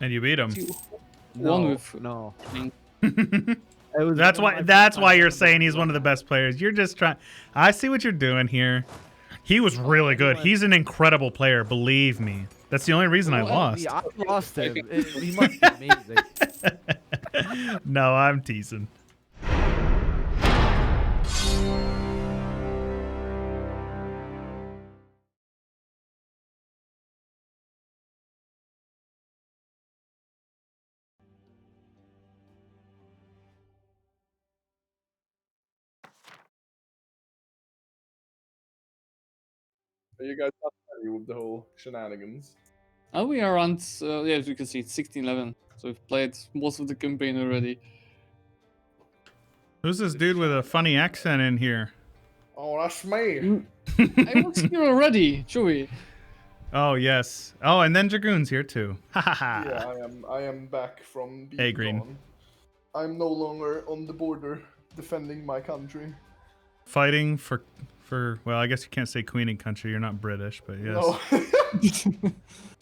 And you beat him. One with no. That's why you're saying he's one of the best players. You're just trying. I see what you're doing here. He was really good. He's an incredible player, believe me. That's the only reason I lost. I lost him. He must be amazing. No, I'm teasing. Are you guys not happy with the whole shenanigans? Oh, we are around, yeah, as you can see, it's 16-11. So we've played most of the campaign already. Who's this dude with a funny accent in here? Oh, that's me. I was here already, Chewy. Oh, yes. Oh, and then Dragoon's here too. Ha ha ha. Yeah, I am back from being Hey, Green. gone. I'm no longer on the border defending my country. Fighting for, well, I guess you can't say Queen and country. You're not British, but yes. No.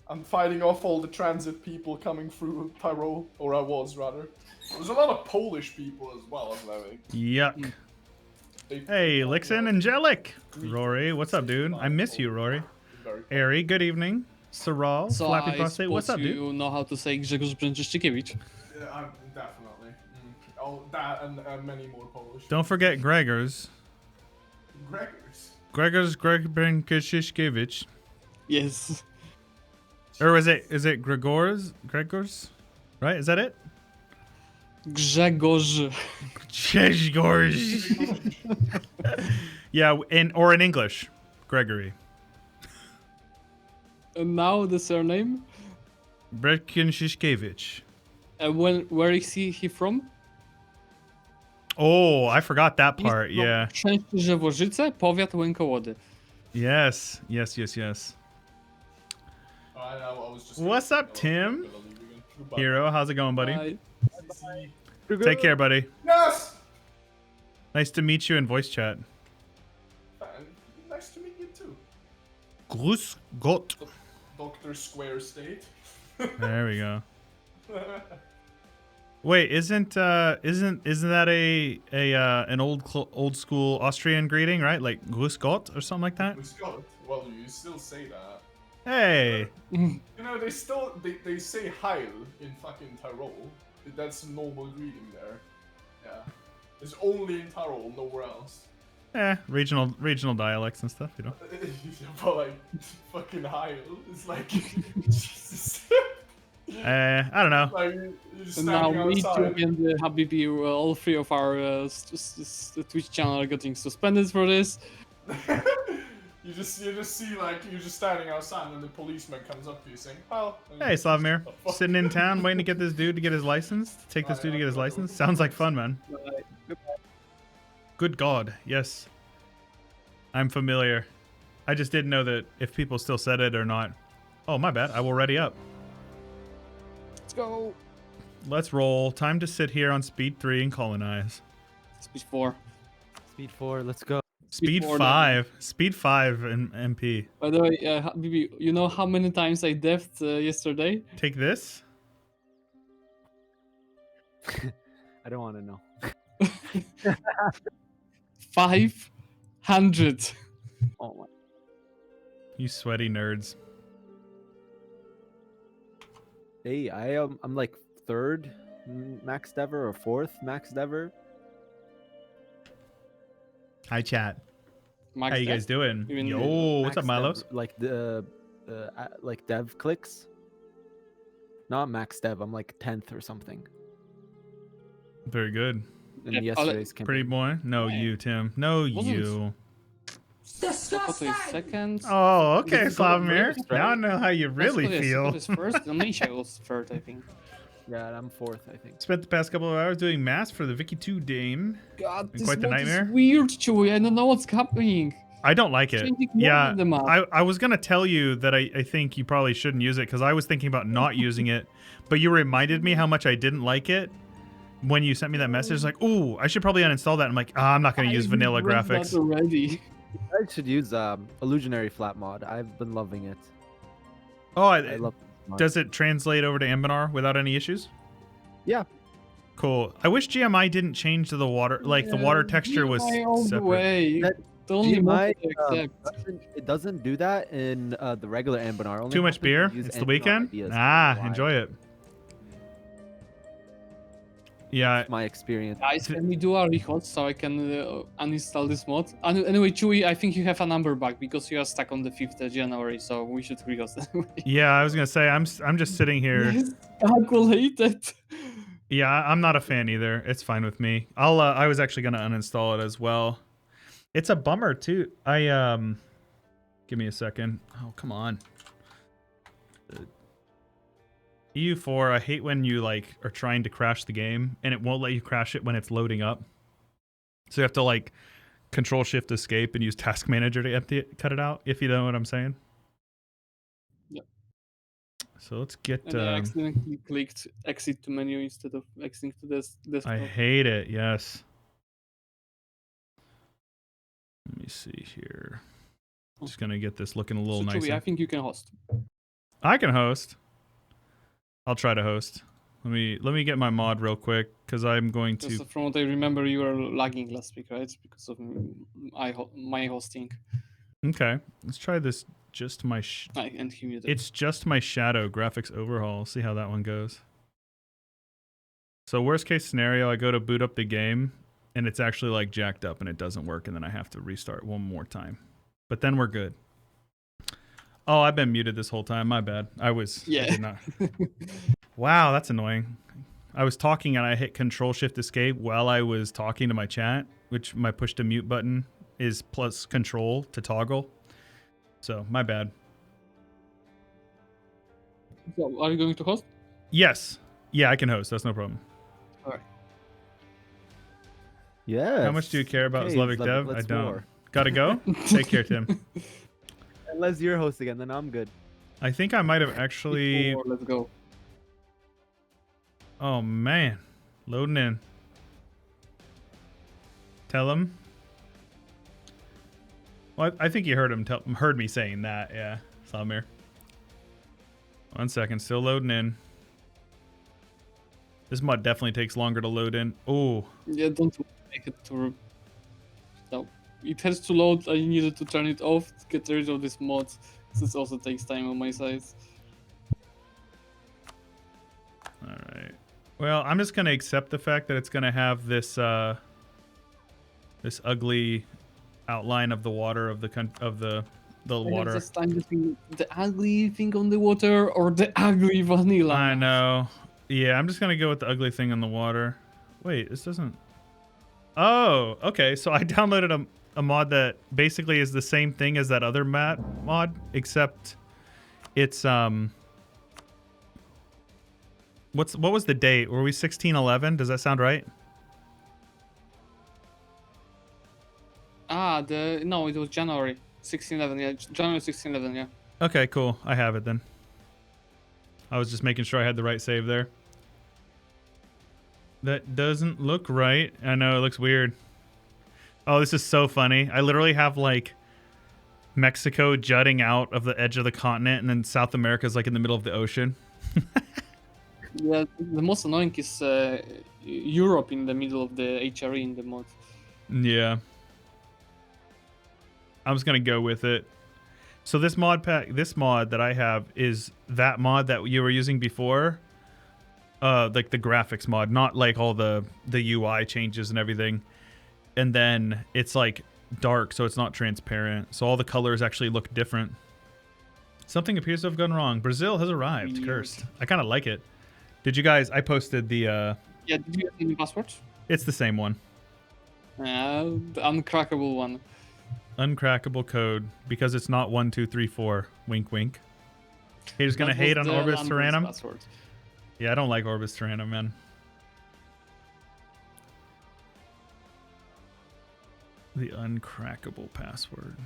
I'm fighting off all the transit people coming through Tyrol, or I was rather. There's a lot of Polish people as well, Zlewikk. Yuck. Hey, Lixin, Angelic. Rory, what's up, dude? I miss you, Rory. Ari, good evening. Saral, So Flappy I Prostate, what's up, dude? you know how to say Grzegorz Brzęczyszczykiewicz. Yeah, definitely. Oh, that and many more Polish. Don't forget Gregor's. Gregors. Brzęczyszkiewicz. Yes. Or is it Gregor's? Right? Is that it? Grzegorz. Grzegorz. Yeah, in English, Gregory. And now the surname. Brzęczyszkiewicz. Where is he from? Oh, I forgot that part. He's from Yeah. Częstochowa-Życe, powiat Łękołody. Yes. What's up, Tim? Hero, how's it going, buddy? Bye. Take care, buddy. Yes! Nice to meet you in voice chat. Nice to meet you too. Grüß Gott. Dr. Square State. There we go. Wait, isn't that an old school Austrian greeting, right? Like Grüß Gott or something like that? Grüß Gott. Well, you still say that. Hey. You know, they say Heil in fucking Tyrol. That's a normal greeting there. Yeah. It's only in Tyrol, nowhere else. Regional dialects and stuff, you know. But like, fucking Heil is like, Jesus. I don't know. Like, you're just And now standing me, outside. Chewy, and Habibi, all three of our the Twitch channel are getting suspended for this. You just see like you're just standing outside and the policeman comes up to you saying, "Well." Hey, Slavmir. Sitting in town waiting to get this dude to get his license? To take this dude to get his license? Sounds like fun, man. Good God, yes. I'm familiar. I just didn't know that if people still said it or not. Oh, my bad. I will ready up. Let's go. Let's roll. Time to sit here on speed 3 and colonize. Speed 4. Speed 4, let's go. Speed 4 5. Speed 5 in MP. By the way, Habibi, you know how many times I deaths yesterday? Take this. I don't want to know. 500. Oh my. You sweaty nerds. Hey, I'm like 3rd maxed ever or 4th maxed ever. Hi, chat. Max How you guys death? doing? Even Yo, what's up, Maxed Milos? ever, like the like dev clicks. Not max dev. I'm like 10th or something Very good. in Yeah, yesterday's campaign. Pretty boy. No, Yeah. you, Tim. No, Wasn't- you. Second. Oh, okay, This is going Slavmir. first, right? Now I know how you really feel. Was first, and Misha was third, I think. Yeah, I'm 4th, I think. Spent the past couple of hours doing mass for the Vicky 2 Dame. God, Been this quite the mod is nightmare. weird, Chewy. I don't know what's happening. I don't like it. Changing more Yeah, than the map. I was going to tell you that I think you probably shouldn't use it because I was thinking about not using it, but you reminded me how much I didn't like it when you sent me that message. Like, ooh, I should probably uninstall that. I'm like, I'm not going to use vanilla read that graphics. already. I should use illusionary flat mod. I've been loving it. Oh, I love. does it translate over to Anbennar without any issues? Yeah. Cool. I wish GMI didn't change to the water, like the water texture was GMI all the separate. way. That The only mod GMI I accept. it doesn't do that in the regular Anbennar. Only Too much happens when beer? you use It's the Anbennar weekend? ideas. Ah, Why? enjoy it. Yeah. That's my experience. Guys, can we do a rehost so I can uninstall this mod? Anyway, Chewy, I think you have a number back because you are stuck on the 5th of January, so we should rehost anyway. Yeah, I was gonna say I'm just sitting here. Yes, calculated. Yeah, I'm not a fan either. It's fine with me. I was actually gonna uninstall it as well. It's a bummer too. Give me a second. Oh, come on. EU4, I hate when you like are trying to crash the game and it won't let you crash it when it's loading up. So you have to like Control Shift Escape and use Task Manager to cut it out, if you know what I'm saying. Yep. So let's get And I accidentally clicked exit to menu instead of exiting to this desktop. I hate it, yes. Let me see here. Just gonna get this looking a little So, Chewy, nicer. I think you can host. I can host. I'll try to host. Let me get my mod real quick because I'm going to. Because from what I remember, you were lagging last week, right? Because of my hosting. Okay, let's try this. Just my. And he muted. It's just my shadow graphics overhaul. See how that one goes. So worst case scenario, I go to boot up the game, and it's actually like jacked up, and it doesn't work, and then I have to restart one more time. But then we're good. Oh, I've been muted this whole time. My bad. I did not. Wow, that's annoying. I was talking and I hit Control Shift Escape while I was talking to my chat, which my push to mute button is plus Control to toggle. So, my bad. So, are you going to host? Yes. Yeah, I can host. That's no problem. All right. Yeah. How much do you care about Okay, Zlewikk Dev? I let's don't. war. Gotta go? Take care, Tim. Unless you're host again, then I'm good. I think I might have actually... Let's go. Oh, man. Loading in. Tell him. Well, I think you heard him heard me saying that. Yeah, Samir. 1 second. Still loading in. This mod definitely takes longer to load in. Oh. Yeah, don't make it to... No. It has to load. I needed to turn it off to get rid of this mod. This also takes time on my side. All right. Well, I'm just gonna accept the fact that it's gonna have this this ugly outline of the water of the water. This time between the ugly thing on the water or the ugly vanilla. I know. Yeah, I'm just gonna go with the ugly thing on the water. Wait, this doesn't. Oh, okay. So I downloaded a mod that basically is the same thing as that other mod, except it's what was the date? Were we 1611? Does that sound right? No, it was January 1611. Yeah, January 1611. Yeah. Okay, cool. I have it then. I was just making sure I had the right save there. That doesn't look right. I know, it looks weird. Oh, this is so funny. I literally have like Mexico jutting out of the edge of the continent, and then South America is like in the middle of the ocean. Yeah, the most annoying is Europe in the middle of the HRE in the mod. Yeah. I'm just gonna go with it. So this mod that I have is that mod that you were using before. Like the graphics mod, not like all the UI changes and everything. And then it's like dark, so it's not transparent. So all the colors actually look different. Something appears to have gone wrong. Brazil has arrived. Weird. Cursed. I kind of like it. Did you guys? I posted the. Yeah, did you get any passwords? It's the same one. The uncrackable one. Uncrackable code because it's not 1, 2, 3, 4. Wink, wink. He's gonna That hate was on the Orbis Lambert's Tyrannum. password. Yeah, I don't like Orbis Tyrannum, man. The uncrackable password.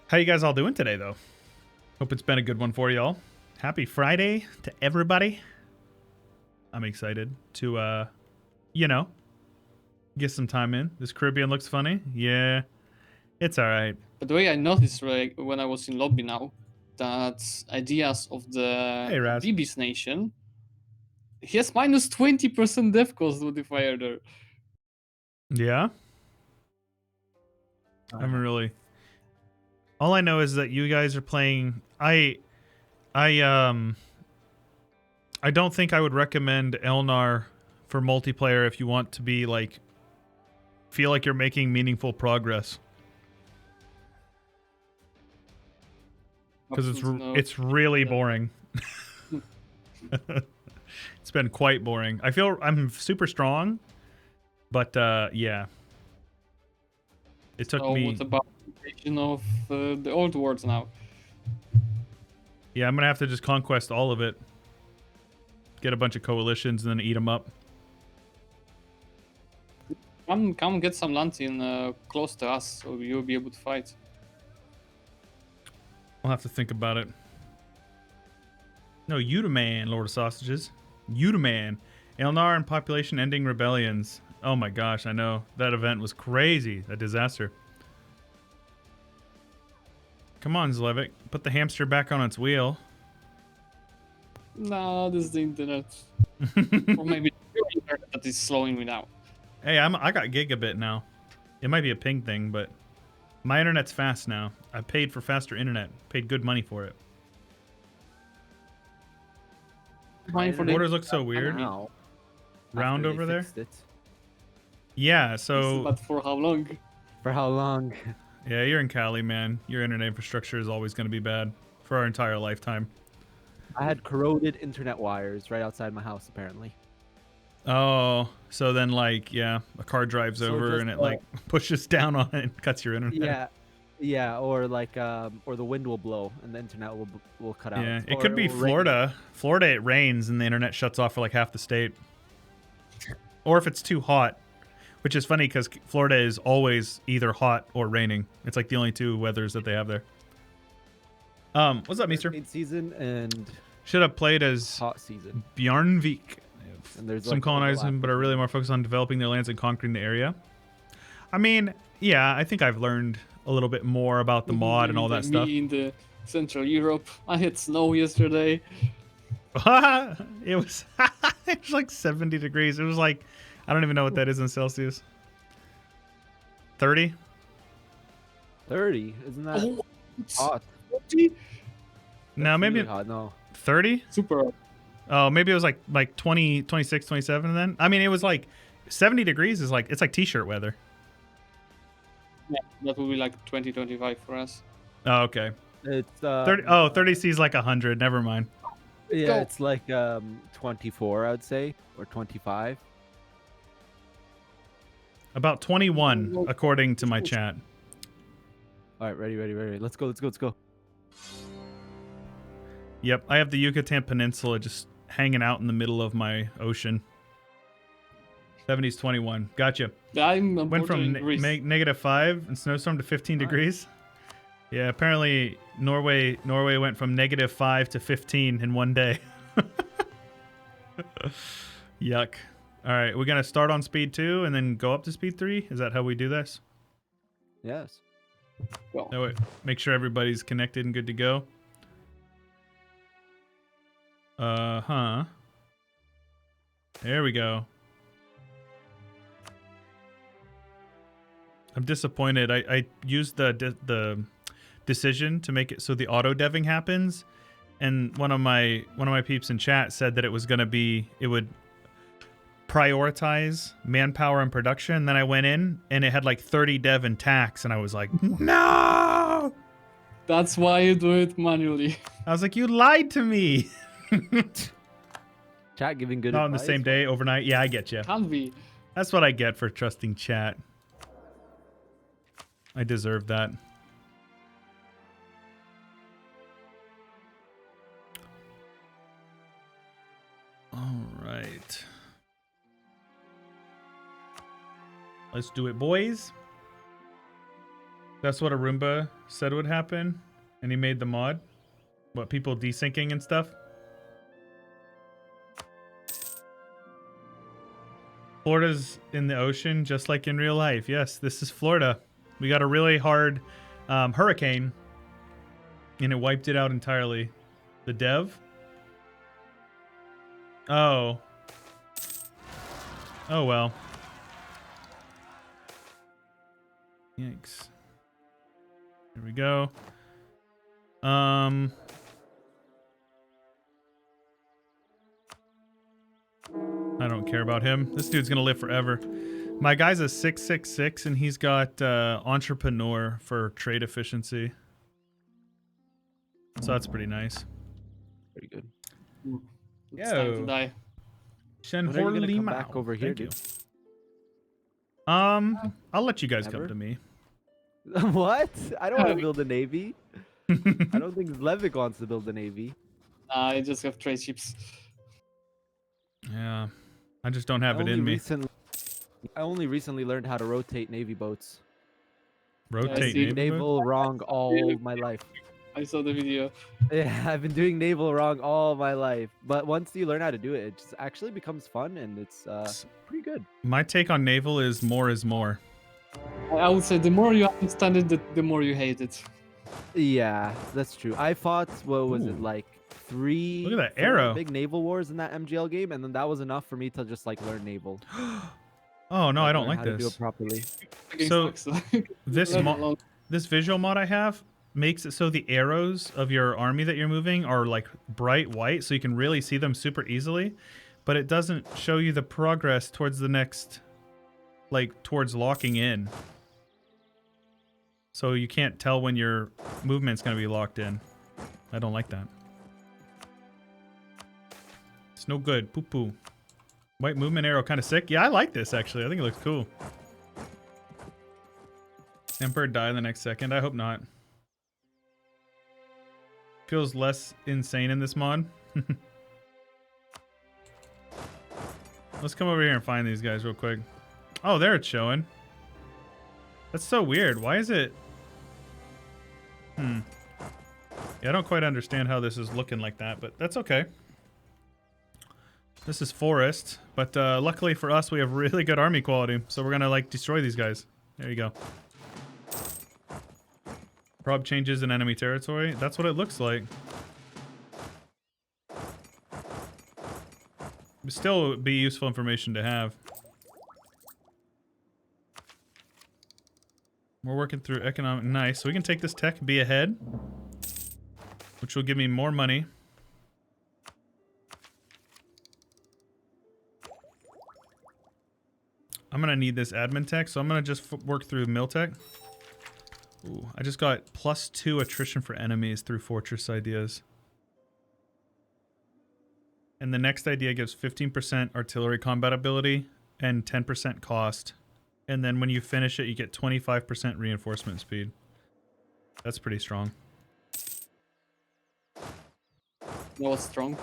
How you guys all doing today, though? Hope it's been a good one for y'all. Happy Friday to everybody. I'm excited to, you know, get some time in. This Caribbean looks funny. Yeah, it's all right. By the way, I noticed when I was in lobby now that ideas of the Hey, Raz. Habibis nation. He has minus 20% death cost modifier there. Yeah. I haven't really. All I know is that you guys are playing. I don't think I would recommend Elnar for multiplayer if you want to be like feel like you're making meaningful progress. Because it's really boring. It's been quite boring. I feel I'm super strong, but yeah. It took me. What about the invasion of the old worlds now? Yeah, I'm gonna have to just conquest all of it. Get a bunch of coalitions and then eat them up. Come get some land in close to us, so you'll be able to fight. I'll have to think about it. No, Udaman, Lord of Sausages. Udaman. Elnar and population ending rebellions. Oh my gosh, I know. That event was crazy. A disaster. Come on, Zlewikk. Put the hamster back on its wheel. Nah, this is the internet. Or maybe your internet that is slowing me down. Hey, I got gigabit now. It might be a ping thing, but my internet's fast now. I paid for faster internet. Paid good money for it. Borders look so weird. Now, Round after they over there? fixed it. Yeah, so But for how long? For how long? yeah, you're in Cali, man. Your internet infrastructure is always going to be bad for our entire lifetime. I had corroded internet wires right outside my house, apparently. Oh, so then like, yeah, a car drives So over just, and it like pushes down on it and cuts your internet. Yeah, or like, or the wind will blow and the internet will cut out. Yeah, it Or could be will rain. Florida. Florida, it rains and the internet shuts off for like half the state. Or if it's too hot, which is funny because Florida is always either hot or raining. It's like the only two weathers that they have there. What's up, Meester? Hurricane season and Should have played as hot season. Bjarnvik. And there's Some like colonizing, but are really more focused on developing their lands and conquering the area. I mean, yeah, I think I've learned a little bit more about the mod and all that stuff. Me in the Central Europe. I had snow yesterday. it was it was like 70 degrees. It was like, I don't even know what that is in Celsius. 30? 30? Isn't that Oh, hot? No, That's maybe really hot. No. 30? Super. Oh, maybe it was like 20, 26, 27 then. I mean, it was like 70 degrees is like, it's like t-shirt weather. Yeah, that would be like 20, 25 for us. Oh, okay. It's 30. Oh, 30 C is like 100. Never mind. Yeah, Go. it's like 24, I would say, or 25. About 21, according to my chat. All right, ready. Let's go. Yep, I have the Yucatan Peninsula just hanging out in the middle of my ocean. 70s 21. Gotcha. I'm Went from Greece. -5 and snowstorm to 15 degrees. Yeah, apparently Norway went from -5 to 15 in one day. Yuck. All right, we're going to start on speed 2 and then go up to speed 3? Is that how we do this? Yes. Well, No, wait. Make sure everybody's connected and good to go. Huh. There we go. I'm disappointed. I used the decision to make it so the auto deving happens, and one of my peeps in chat said that it would prioritize manpower and production. Then I went in and it had like 30 dev and tax, and I was like, no. that's why you do it manually. I was like, you lied to me. Chat giving good Not on the advice. same day, overnight. Yeah, I get you. Can't be. That's what I get for trusting chat. I deserve that. All right. Let's do it, boys. That's what Arumba said would happen, and he made the mod. What, people desyncing and stuff? Florida's in the ocean just like in real life. Yes, this is Florida. We got a really hard Hurricane, and it wiped it out entirely. The dev? Oh. Oh well. Yikes. Here we go. I don't care about him. This dude's gonna live forever. My guy's a 666 and he's got entrepreneur for trade efficiency. So that's pretty nice. Pretty good. It's time to die. When are you gonna come back over here, dude? I'll let you guys Never? come to me. What? I don't want to build a navy. I don't think Zlewikk wants to build a navy. I just have trade ships. Yeah, I just don't have it in me. I only recently learned how to rotate navy boats. Rotate see. navy Naval boat? wrong all my life. I saw the video. Yeah, I've been doing naval wrong all my life. But once you learn how to do it, it just actually becomes fun and it's pretty good. My take on naval is more is more. I would say the more you understand it, the more you hate it. Yeah, that's true. I fought, what was it, Ooh. like three Look at that four arrow. big naval wars in that MGL game, and then that was enough for me to just like learn naval. Oh no, I don't learn like how to do this. it properly. The game So, sucks. This Let mod, alone- this visual mod I have makes it so the arrows of your army that you're moving are like bright white, so you can really see them super easily, but it doesn't show you the progress towards the next, like towards locking in. So you can't tell when your movement's going to be locked in. I don't like that. It's no good. Poo poo. White movement arrow kind of sick. Yeah, I like this actually. I think it looks cool. Emperor die the next second. I hope not. Feels less insane in this mod. Let's come over here and find these guys real quick. Oh, there it's showing. That's so weird. Why is it... Yeah, I don't quite understand how this is looking like that, but that's okay. This is forest, but luckily for us, we have really good army quality, so we're gonna like destroy these guys. There you go. Prob changes in enemy territory. That's what it looks like. But still be useful information to have. We're working through economic. Nice. So we can take this tech, be ahead, which will give me more money. I'm going to need this admin tech, so I'm going to just work through mill tech. Ooh, I just got +2 attrition for enemies through fortress ideas. And the next idea gives 15% artillery combat ability and 10% cost. And then when you finish it, you get 25% reinforcement speed. That's pretty strong. That was strong.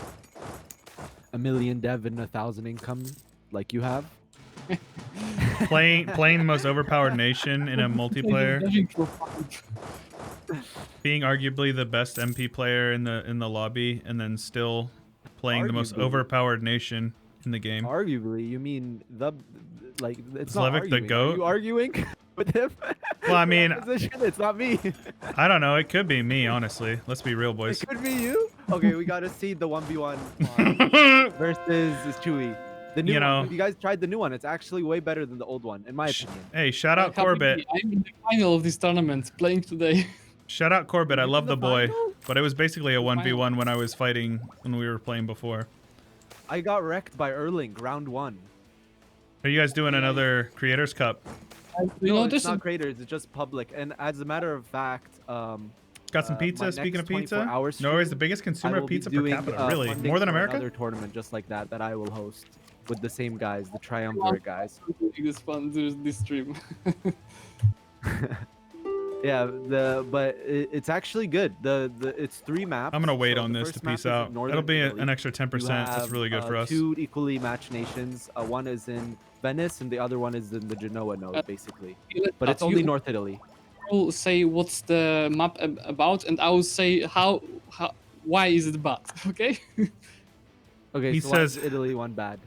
1 million dev and 1,000 income, like you have. Playing the most overpowered nation in a multiplayer. Being arguably the best MP player in the lobby, and then still playing the most overpowered nation in the game. Arguably, you mean the like it's Zlewikk not the arguing. goat? Are you arguing with him? Well, I mean, it's not me. I don't know. It could be me, honestly. Let's be real, boys. It could be you. Okay, we gotta see the 1v1 versus Chewy. The new one. You guys tried the new one. It's actually way better than the old one, in my opinion. Hey, shout out Corbett. I'm in the final of this tournament, playing today. Shout out Corbett. I love the boy. final? But it was basically a 1v1 when I was fighting when we were playing before. I got wrecked by Erling, round 1. Are you guys doing another Creators Cup? You No, know, it's this not creators. It's just public. And as a matter of fact, Got some pizza. my Speaking of next pizza, 24-hour Norway is the stream, biggest I consumer will of be pizza per doing, capita. Really, funding more than for America. Another tournament just like that I will host with the same guys, the triumvirate guys. this fun, this stream. Yeah, but it's actually good. It's 3 maps. I'm gonna wait so on the this first to map piece is in out. northern That'll be Italy. an extra 10%. You That's have, really good for us. 2 equally matched nations. One is in Venice and the other one is in the Genoa node, basically. But it's only North Italy. Will say what's the map about, and I will say why is it bad. Okay. Okay, He so why says- is Italy one bad?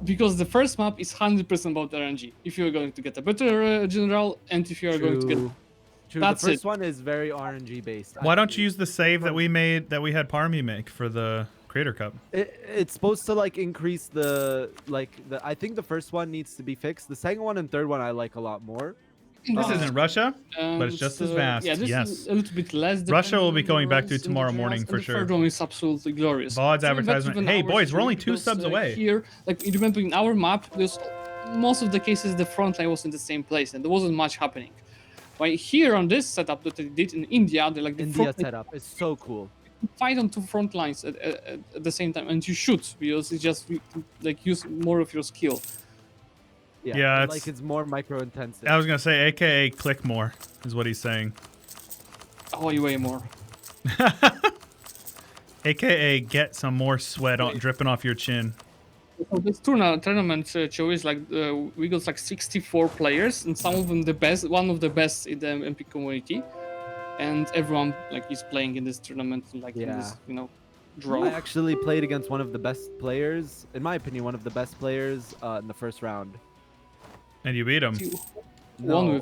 Because the first map is 100% about RNG. If you're going to get a better general, and if you are going to get True. That's the first it. one is very RNG based. Why don't you use the save that we made that we had Parmy make for the Creator Cup? It's supposed to like increase I think the first one needs to be fixed. The second one and third one I like a lot more. This isn't Russia, but it's just as vast. Yeah, this yes. is a little bit less. Russia will be dependent on going the back to rules and the tomorrow rules, morning and for the sure. third one is absolutely glorious. VODs So back advertisement. to Hey our boys, we're only stream, 2 subs because, away. Here, like you remember in our map, there's most of the cases the front line was in the same place and there wasn't much happening. But here on this setup that they did in India, they're like the India front setup is so cool. fight on two front lines at the same time, and you shoot because it's just like use more of your skill. Yeah, like it's more micro intensive. I was gonna say, AKA click more, is what he's saying. Oh, way more. AKA get some more sweat on dripping off your chin. So this tournament, Chewy, is like we got like 64 players, and some of them the best, one of the best in the MP community, and everyone like is playing in this tournament, like in this, draw. I actually played against one of the best players, in my opinion, one of the best players in the first round. And you beat him. No.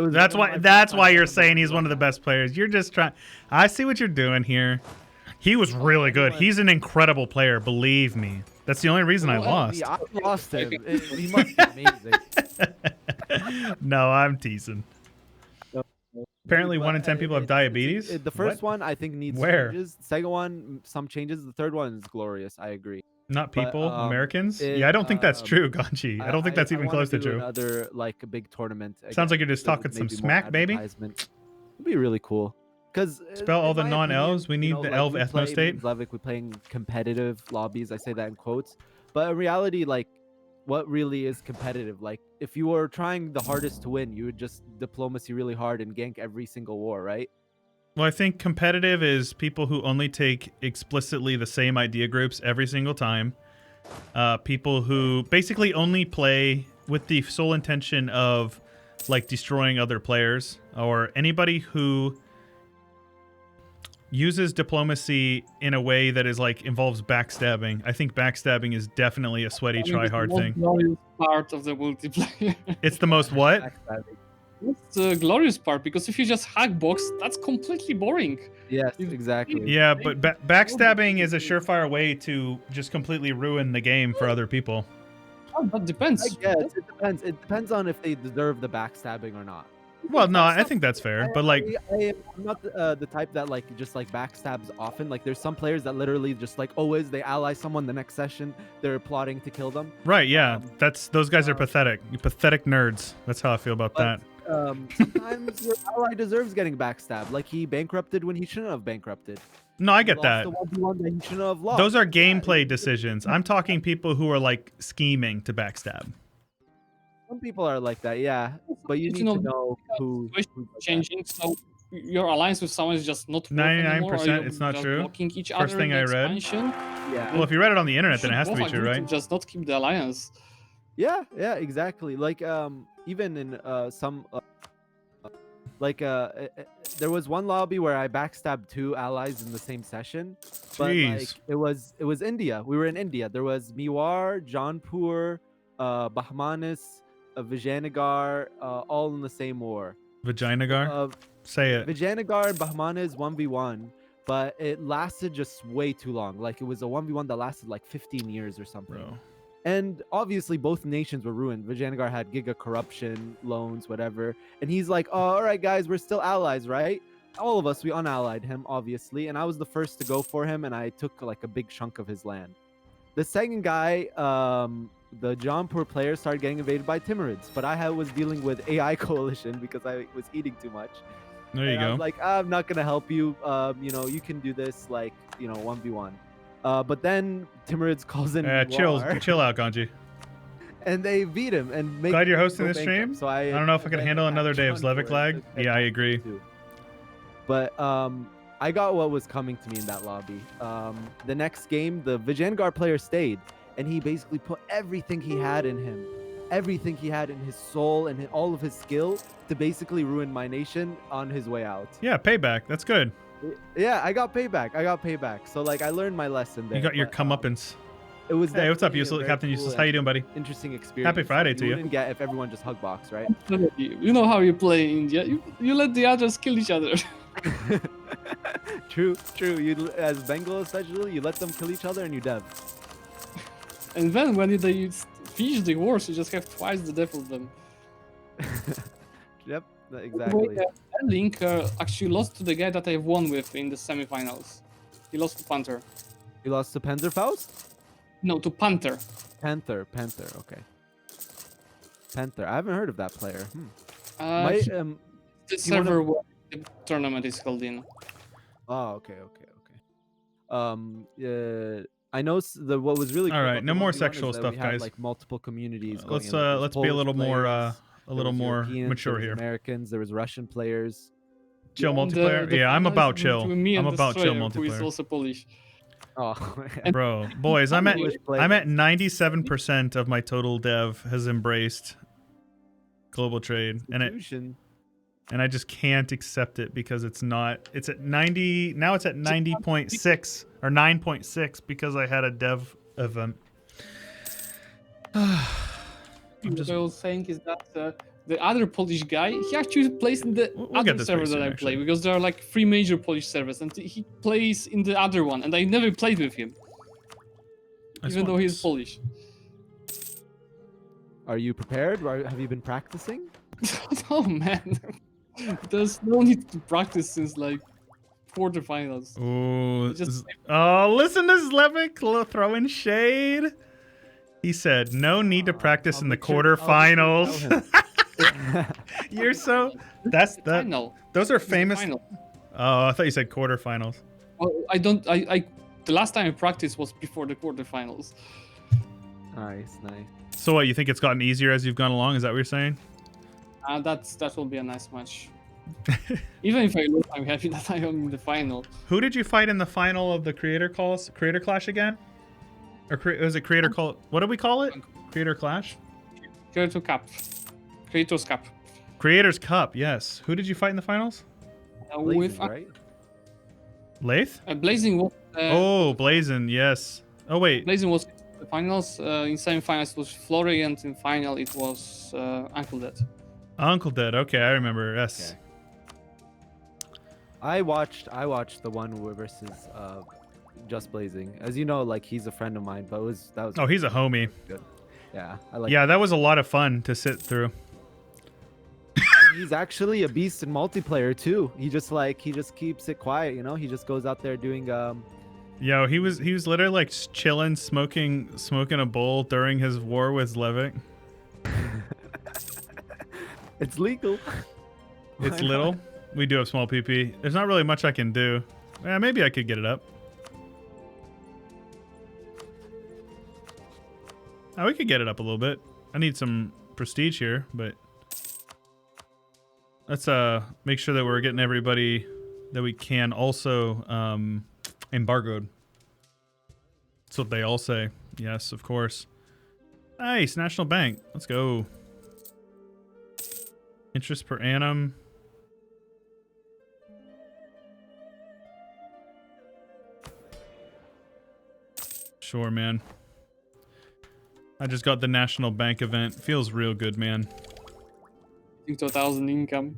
That's why you're saying he's one of the best players. You're just trying. I see what you're doing here. He was really good. He's an incredible player, believe me. That's the only reason I lost. Yeah, I lost him. He must be amazing. No, I'm teasing. Apparently, 1 in 10 people have diabetes. The first one, I think, needs changes. The second one, some changes. The third one is glorious. I agree. Not people, Americans? Yeah, I don't think that's true, Ganji. I don't think that's even close to true. Another like a big tournament. Sounds like you're just talking some smack, baby. It'd be really cool. Because spell all the non-L's. We need the Elf ethno state. Zlewikk, we're playing competitive lobbies. I say that in quotes. But in reality, like, what really is competitive? Like, if you were trying the hardest to win, you would just diplomacy really hard and gank every single war, right? Well, I think competitive is people who only take explicitly the same idea groups every single time. People who basically only play with the sole intention of, like, destroying other players. Or anybody who uses diplomacy in a way that is, like, involves backstabbing. I think backstabbing is definitely a sweaty, try-hard thing. Glorious part of the multiplayer. It's the most what? It's the glorious part, because if you just hack box, that's completely boring. Yes, exactly. Yeah, but backstabbing is a surefire way to just completely ruin the game for other people. Oh, that depends. I guess it depends. It depends on if they deserve the backstabbing or not. Well, no, I think that's fair, but like, I'm not the type that like just like backstabs often. Like, there's some players that literally just like always they ally someone the next session they're plotting to kill them. Right? Yeah, those guys are pathetic. You pathetic nerds. That's how I feel about that. Sometimes your ally deserves getting backstabbed. Like, he bankrupted when he shouldn't have bankrupted. No, I get that. The 1v1 that he shouldn't have lost. Those are gameplay decisions. I'm talking people who are like scheming to backstab. Some people are like that, yeah. But you need to know who changing. So your alliance with someone is just not 99%. It's not true. First thing I read. Yeah. Well, if you read it on the internet, then it has to be true, right? Just not keep the alliance. Yeah, exactly. Like even in some there was one lobby where I backstabbed 2 allies in the same session. But like it was India. We were in India. There was Mewar, Jaunpur, Bahmanis, Vijayanagar, all in the same war. Vijayanagar? Say it. Vijayanagar and Bahmanis 1v1, but it lasted just way too long. Like, it was a 1v1 that lasted like 15 years or something. Bro. And obviously both nations were ruined. Vijayanagar had giga corruption, loans, whatever. And he's like, oh, all right, guys, we're still allies, right? All of us, we unallied him, obviously. And I was the first to go for him, and I took like a big chunk of his land. The second guy, the Jaunpur player, started getting invaded by Timurids. But I was dealing with AI coalition because I was eating too much. There you go. I was like, I'm not going to help you. You can do this, like, 1v1. But then Timurids calls in chill out, Ganji. And they beat him and make. Glad you're hosting this stream. So I don't know if I can handle another day of Zlewikk lag. Yeah, I agree. But I got what was coming to me in that lobby. The next game, the Vijayanagar player stayed, and he basically put everything he had in him, everything he had in his soul and all of his skill to basically ruin my nation on his way out. Yeah, payback. That's good. Yeah, I got payback. So like, I learned my lesson there. You got your comeuppance. It was. Hey, what's up, definitely a Useless very Captain cool Useless? and How you doing, buddy? Interesting experience. Friday to you. You wouldn't get if everyone just hug box, right? You know how you play in India. You let the others kill each other. True. You as Bengal especially, you let them kill each other and you dev. And then when they finish the wars, you just have twice the death of them. Yep, exactly. Link actually lost to the guy that I won with in the semifinals. He lost to Panther. You lost to Panzerfaust? No, to Panther. Panther. Okay. Panther. I haven't heard of that player. The you server where the tournament is held in. Oh, okay. I know what was really cool All about right, the no more 1v1 is sexual that stuff, we had, guys. like multiple communities. Let's going in. There was let's be a Polish little more players, a little there was more Europeans, mature there was here. Americans, there was Russian players. Chill And multiplayer. the Yeah, I'm final is about chill. between me I'm and about chill Destroyer, who is multiplayer. also Polish. Oh, Bro, boys, I'm at Polish I'm at players. 97% of my total dev has embraced global trade, Institution. and I just can't accept it because it's not. It's at 90 now. It's at 90.6 or 9.6 because I had a dev event. What I was saying is that the other Polish guy, he actually plays in the We'll other get this server pretty that soon, I actually. play, because there are like 3 major Polish servers, and he plays in the other one, and I never played with him, even though he's Polish. Are you prepared? Have you been practicing? Oh man, there's no need to practice since like quarterfinals. Ooh, Just- oh, listen to Zlewikk throwing shade. He said, "No need to practice in the quarterfinals." You're so. That's that. Final. Those are It's the famous. final. Oh, I thought you said quarterfinals. Well, I don't. I the last time I practiced was before the quarterfinals. Nice. So what? You think it's gotten easier as you've gone along? Is that what you're saying? That will be a nice match. Even if I lose, I'm happy that I am in the final. Who did you fight in the final of the Creator Clash again? Or was it Creator Call? What do we call it? Creator Clash? Creator's Cup. Creators Cup. Yes. Who did you fight in the finals? With right? Lathe? Blazing was. Oh, Blazin. Yes. Oh wait. Blazing was in the finals. In semi-finals it was Flory, and in final it was Uncle Dead. Uncle Dead. Okay, I remember. Yes. Okay. I watched the one versus Just Blazing. As you know, like he's a friend of mine, but that was Oh, he's a homie. good. Yeah, I like. Yeah, that was a lot of fun to sit through. He's actually a beast in multiplayer too. He just keeps it quiet, you know. He just goes out there doing Yo, he was literally like chilling, smoking a bowl during his war with Zlewikk. It's legal. It's Why little. not? We do have small PP. There's not really much I can do. Yeah, maybe I could get it up. Oh, we could get it up a little bit. I need some prestige here, but let's make sure that we're getting everybody that we can also embargoed. That's what they all say. Yes, of course. Nice, National Bank. Let's go. Interest per annum. Sure, man. I just got the National Bank event. Feels real good, man. Into 1,000 income.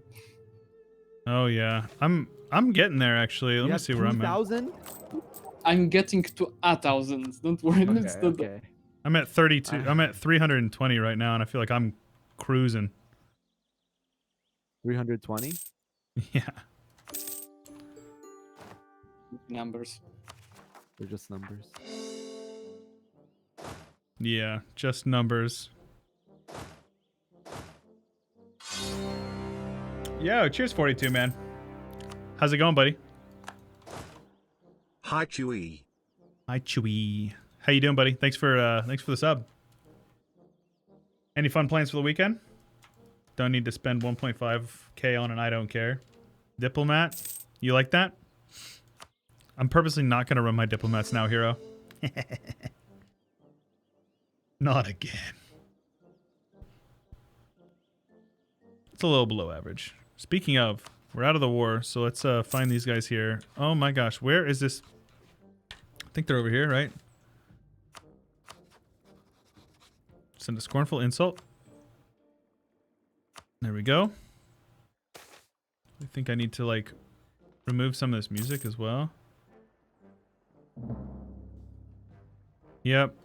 Oh yeah, I'm getting there actually. Let me see where I'm at. 2,000? I'm getting to 1,000. Don't worry. It's not Okay. I'm at 32. I'm at 320 right now, and I feel like I'm cruising. 320? Yeah. numbers. They're just numbers. Yeah, just numbers. Yo, cheers 42, man. How's it going, buddy? Hi, Chewy. Hi, Chewy. How you doing, buddy? Thanks for the sub. Any fun plans for the weekend? Don't need to spend 1.5K on an I don't care. Diplomat? You like that? I'm purposely not going to run my diplomats now, hero. Not again. It's a little below average. Speaking of, we're out of the war, so let's find these guys here. Oh my gosh, where is this? I think they're over here, right? Send a scornful insult. There we go. I think I need to like remove some of this music as well. Yep.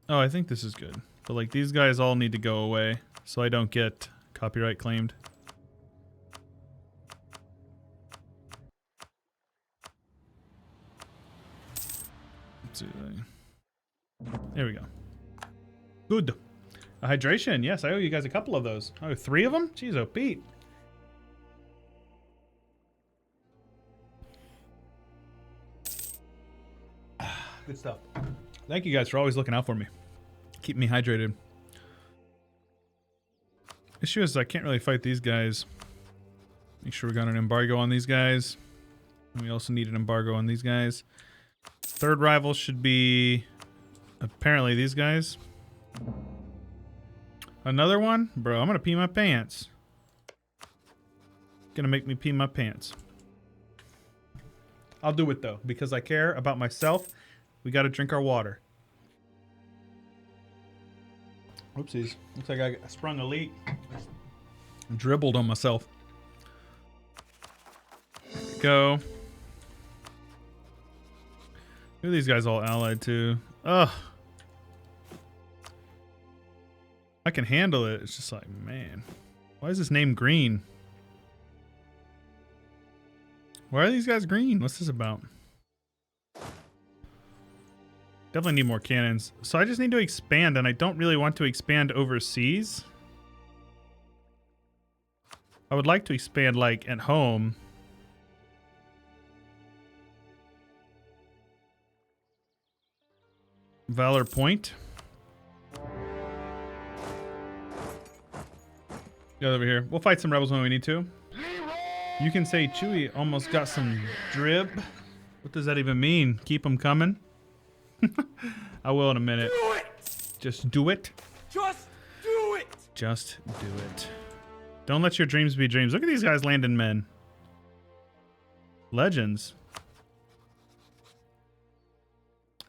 Oh, I think this is good. But like these guys all need to go away so I don't get copyright claimed. Let's see. There we go. Good. A hydration. Yes, I owe you guys a couple of those. Oh, 3 of them? Jeez, oh, Pete. Good stuff. Thank you guys for always looking out for me. Keep me hydrated. Issue is I can't really fight these guys. Make sure we got an embargo on these guys. And we also need an embargo on these guys. Third rival should be apparently these guys. Another one? Bro, I'm gonna pee my pants. Gonna make me pee my pants. I'll do it though, because I care about myself. We gotta drink our water. Oopsies. Looks like I sprung a leak. Dribbled on myself. There we go. Who are these guys all allied to? Ugh. I can handle it. It's just like, man. Why is this name green? Why are these guys green? What's this about? Definitely need more cannons. So I just need to expand, and I don't really want to expand overseas. I would like to expand, like, at home. Valor Point. Go over here. We'll fight some rebels when we need to. You can say Chewy almost got some drib. What does that even mean? Keep them coming? I will in a minute. Do it! Just do it. Just do it! Just do it. Don't let your dreams be dreams. Look at these guys landing men. Legends.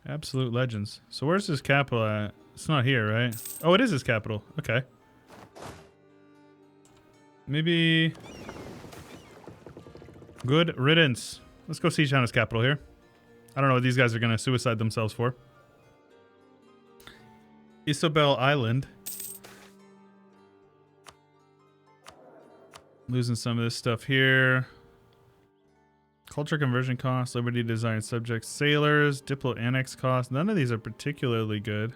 Absolute legends. So where's his capital at? It's not here, right? Oh, it is his capital. Okay. Maybe... Good riddance. Let's go siege down his capital here. I don't know what these guys are going to suicide themselves for. Isabel Island. Losing some of this stuff here. Culture conversion costs, liberty design subjects, sailors, diplo annex costs. None of these are particularly good.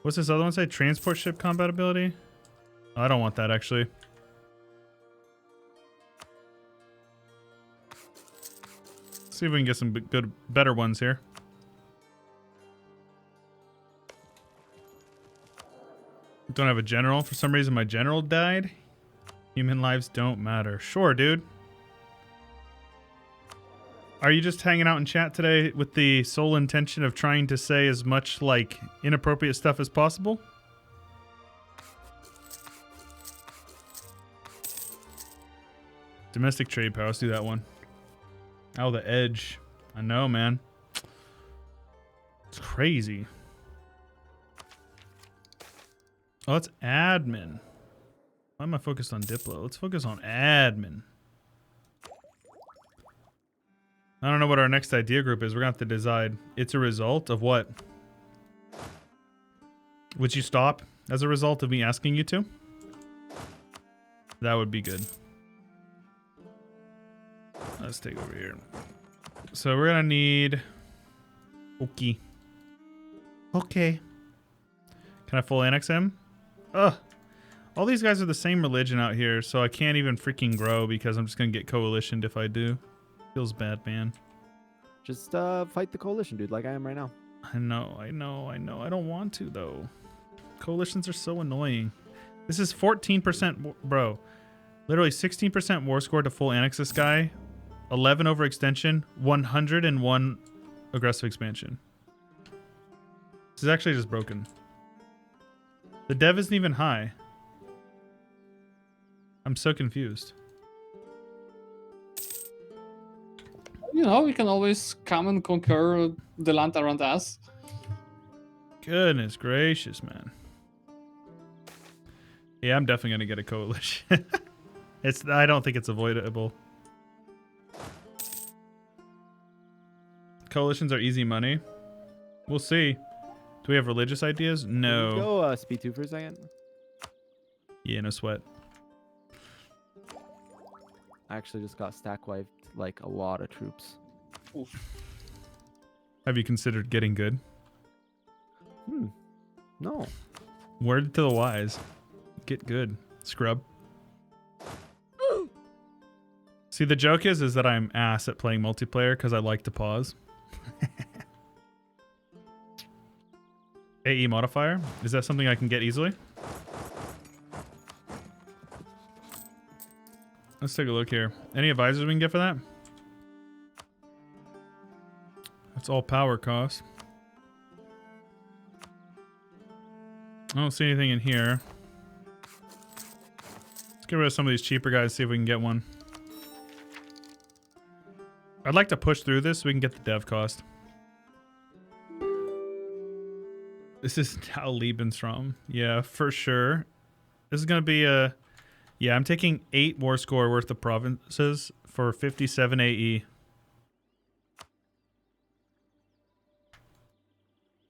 What's this other one say? Transport ship compatibility? Oh, I don't want that actually. See if we can get some good, better ones here. Don't have a general. For some reason, my general died. Human lives don't matter. Sure, dude. Are you just hanging out in chat today with the sole intention of trying to say as much, like, inappropriate stuff as possible? Domestic trade power. Let's do that one. Oh, the edge. I know, man. It's crazy. Oh, it's admin. Why am I focused on Diplo? Let's focus on admin. I don't know what our next idea group is. We're going to have to decide. It's a result of what? Would you stop as a result of me asking you to? That would be good. Let's take over here. So we're gonna need... Okay. Okay. Can I full annex him? Ugh. All these guys are the same religion out here, so I can't even freaking grow because I'm just gonna get coalitioned if I do. Feels bad, man. Just fight the coalition, dude, like I am right now. I know. I don't want to, though. Coalitions are so annoying. This is 14%, bro. Literally 16% war score to full annex this guy. 11 overextension, 101 aggressive expansion. This is actually just broken. The dev isn't even high. I'm so confused. You know, we can always come and conquer the land around us. Goodness gracious, man. Yeah, I'm definitely gonna get a coalition. I don't think it's avoidable. Coalitions are easy money. We'll see. Do we have religious ideas? No. Go speed 2 for a second. Yeah, no sweat. I actually just got stack wiped like a lot of troops. Oof. Have you considered getting good? No. Word to the wise. Get good, scrub. See, the joke is that I'm ass at playing multiplayer because I like to pause. AE modifier? Is that something I can get easily? Let's take a look here. Any advisors we can get for that? That's all power cost. I don't see anything in here. Let's get rid of some of these cheaper guys, see if we can get one. I'd like to push through this so we can get the dev cost. This is now Lebensraum. Yeah, for sure. This is going to be a... Yeah, I'm taking 8 war score worth of provinces for 57 AE.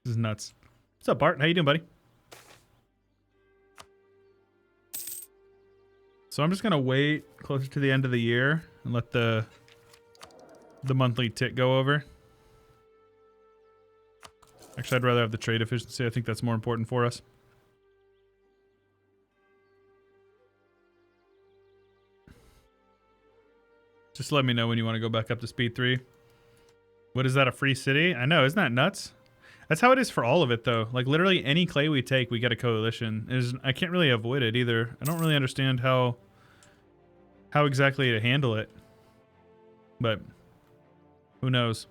This is nuts. What's up, Bart? How you doing, buddy? So I'm just going to wait closer to the end of the year and let the monthly tick go over. Actually, I'd rather have the trade efficiency. I think that's more important for us. Just let me know when you want to go back up to speed 3. What is that, a free city? I know, isn't that nuts? That's how it is for all of it, though. Like, literally any clay we take, we get a coalition. I can't really avoid it, either. I don't really understand how exactly to handle it. But who knows?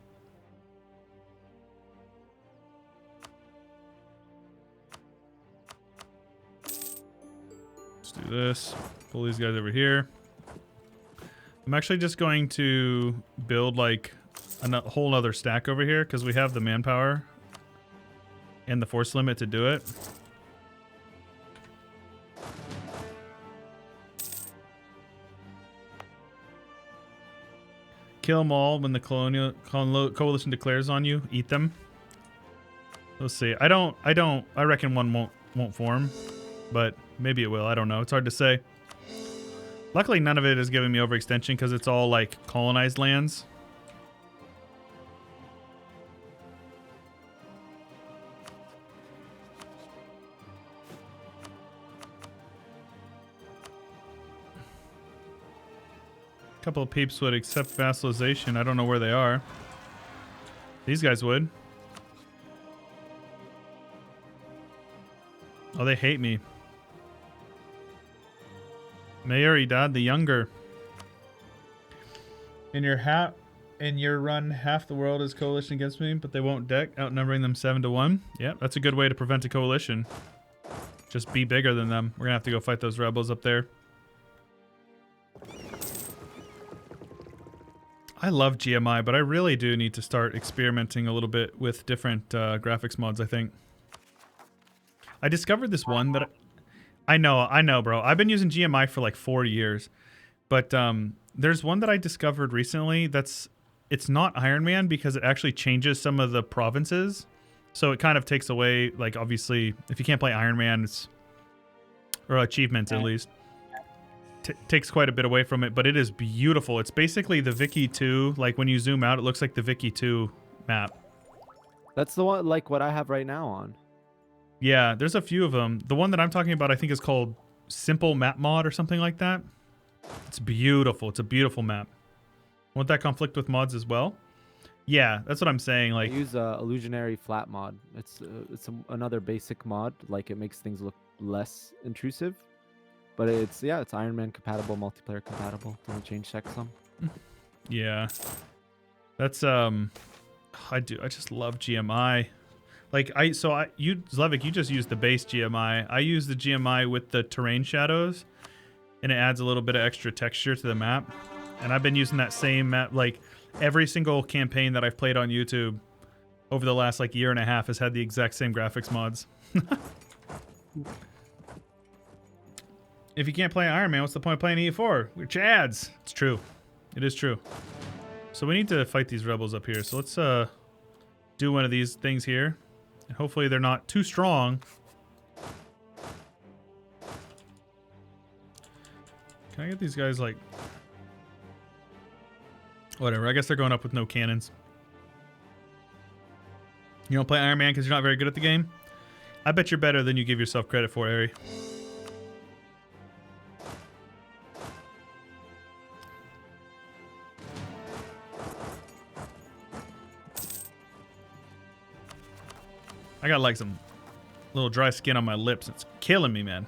Let's do this. Pull these guys over here. I'm actually just going to build like a whole other stack over here because we have the manpower and the force limit to do it. Kill them all when the coalition declares on you. Eat them. Let's see. I reckon one won't form, but maybe it will. I don't know. It's hard to say. Luckily, none of it is giving me overextension because it's all like colonized lands. A couple of peeps would accept vassalization. I don't know where they are. These guys would. Oh, they hate me. Mayor Idad the Younger. In your run, half the world is coalition against me, but they won't deck, outnumbering them 7-1. Yeah, that's a good way to prevent a coalition. Just be bigger than them. We're gonna have to go fight those rebels up there. I love GMI, but I really do need to start experimenting a little bit with different graphics mods, I think. I discovered this one that... I know, bro. I've been using GMI for like 4 years. But there's one that I discovered recently it's not Iron Man because it actually changes some of the provinces. So it kind of takes away, like, obviously, if you can't play Iron Man, or achievements at least, takes quite a bit away from it. But it is beautiful. It's basically the Vicky 2. Like, when you zoom out, it looks like the Vicky 2 map. That's the one, like what I have right now on. Yeah, there's a few of them. The one that I'm talking about, I think, is called Simple Map Mod or something like that. It's beautiful. It's a beautiful map. Won't that conflict with mods as well? Yeah, that's what I'm saying. Like, I use illusionary flat mod. It's another basic mod. Like, it makes things look less intrusive, but it's Iron Man compatible, multiplayer compatible. Don't change checksum. Yeah, that's I just love GMI. Like, Zlewikk, you just use the base GMI. I use the GMI with the terrain shadows, and it adds a little bit of extra texture to the map. And I've been using that same map, like, every single campaign that I've played on YouTube over the last like year and a half has had the exact same graphics mods. If you can't play Iron Man, what's the point of playing EU4? We're chads. It's true. It is true. So we need to fight these rebels up here. So let's do one of these things here. And hopefully they're not too strong. Can I get these guys like... Whatever, I guess they're going up with no cannons. You don't play Iron Man because you're not very good at the game? I bet you're better than you give yourself credit for, Ari. I got like some little dry skin on my lips. It's killing me, man.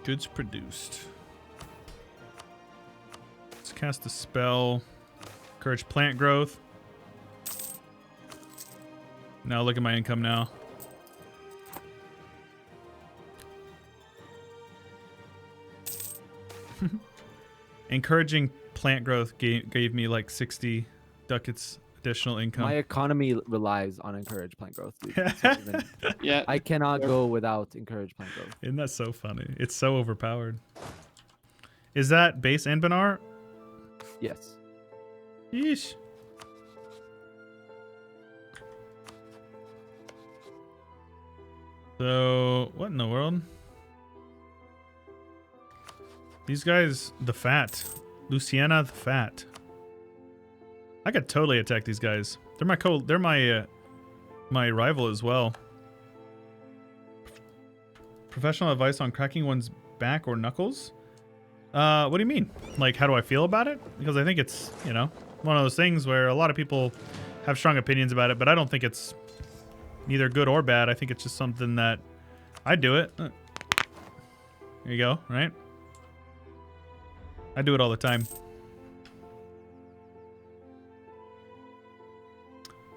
Goods produced. Let's cast a spell. Encourage plant growth. Now look at my income now. Encouraging plant growth gave me like 60 ducats additional income. My economy relies on encourage plant growth, dude. It's not even- Yeah. I cannot go without encourage plant growth. Isn't that so funny? It's so overpowered. Is that base Anbennar? Yes. Yeesh. So, what in the world? These guys, the Fat. Luciana the Fat. I could totally attack these guys. They're my rival as well. Professional advice on cracking one's back or knuckles? What do you mean? Like, how do I feel about it? Because I think it's, you know, one of those things where a lot of people have strong opinions about it, but I don't think it's neither good or bad. I think it's just something that I do it. There you go, right? I do it all the time.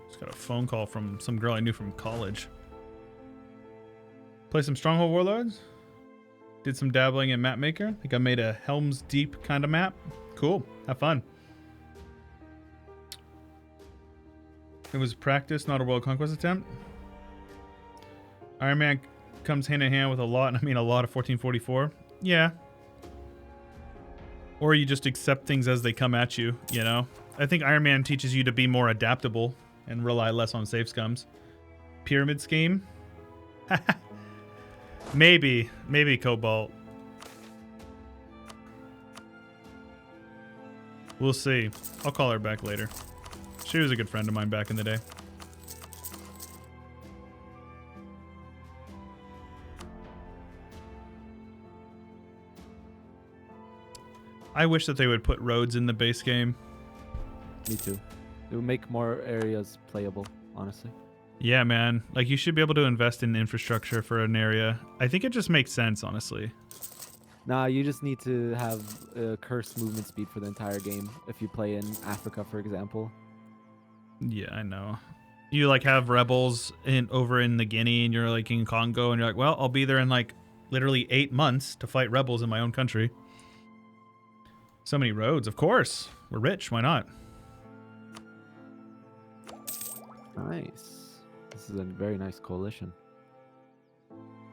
Just got a phone call from some girl I knew from college. Play some Stronghold Warlords. Did some dabbling in Map Maker. I think I made a Helm's Deep kind of map. Cool. Have fun. It was practice, not a world conquest attempt. Iron Man comes hand in hand with a lot, and I mean a lot of 1444. Yeah. Or you just accept things as they come at you, you know? I think Iron Man teaches you to be more adaptable and rely less on safe scums. Pyramid scheme? Maybe Cobalt. We'll see. I'll call her back later. She was a good friend of mine back in the day. I wish that they would put roads in the base game. Me too. It would make more areas playable, honestly. Yeah, man. Like, you should be able to invest in infrastructure for an area. I think it just makes sense, honestly. Nah, you just need to have cursed movement speed for the entire game if you play in Africa, for example. Yeah, I know. You, like, have rebels over in the Guinea, and you're, like, in Congo, and you're like, well, I'll be there in, like, literally 8 months to fight rebels in my own country. So many roads, of course. We're rich. Why not? Nice. This is a very nice coalition.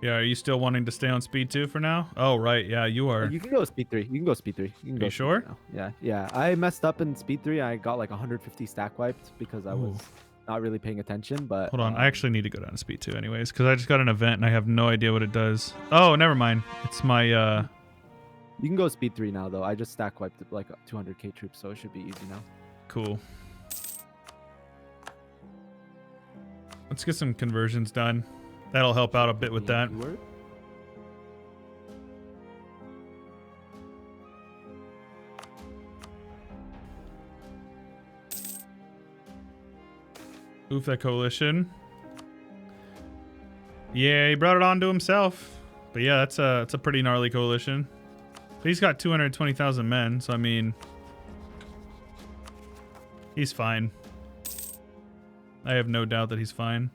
Yeah, are you still wanting to stay on speed 2 for now? Oh, right. Yeah, you are. You can go speed 3. You can go speed 3. You can go you speed sure? 3 now. Yeah, yeah. I messed up in speed 3. I got like 150 stack wiped because I was not really paying attention, but... Hold on. I actually need to go down to speed 2 anyways, because I just got an event and I have no idea what it does. Oh, never mind. It's my... You can go speed 3 now, though. I just stack wiped like 200k troops, so it should be easy now. Cool. Let's get some conversions done. That'll help out a bit with that. Word? Oof, that coalition. Yeah, he brought it on to himself. But yeah, it's a pretty gnarly coalition. But he's got 220,000 men, so I mean... He's fine. I have no doubt that he's fine.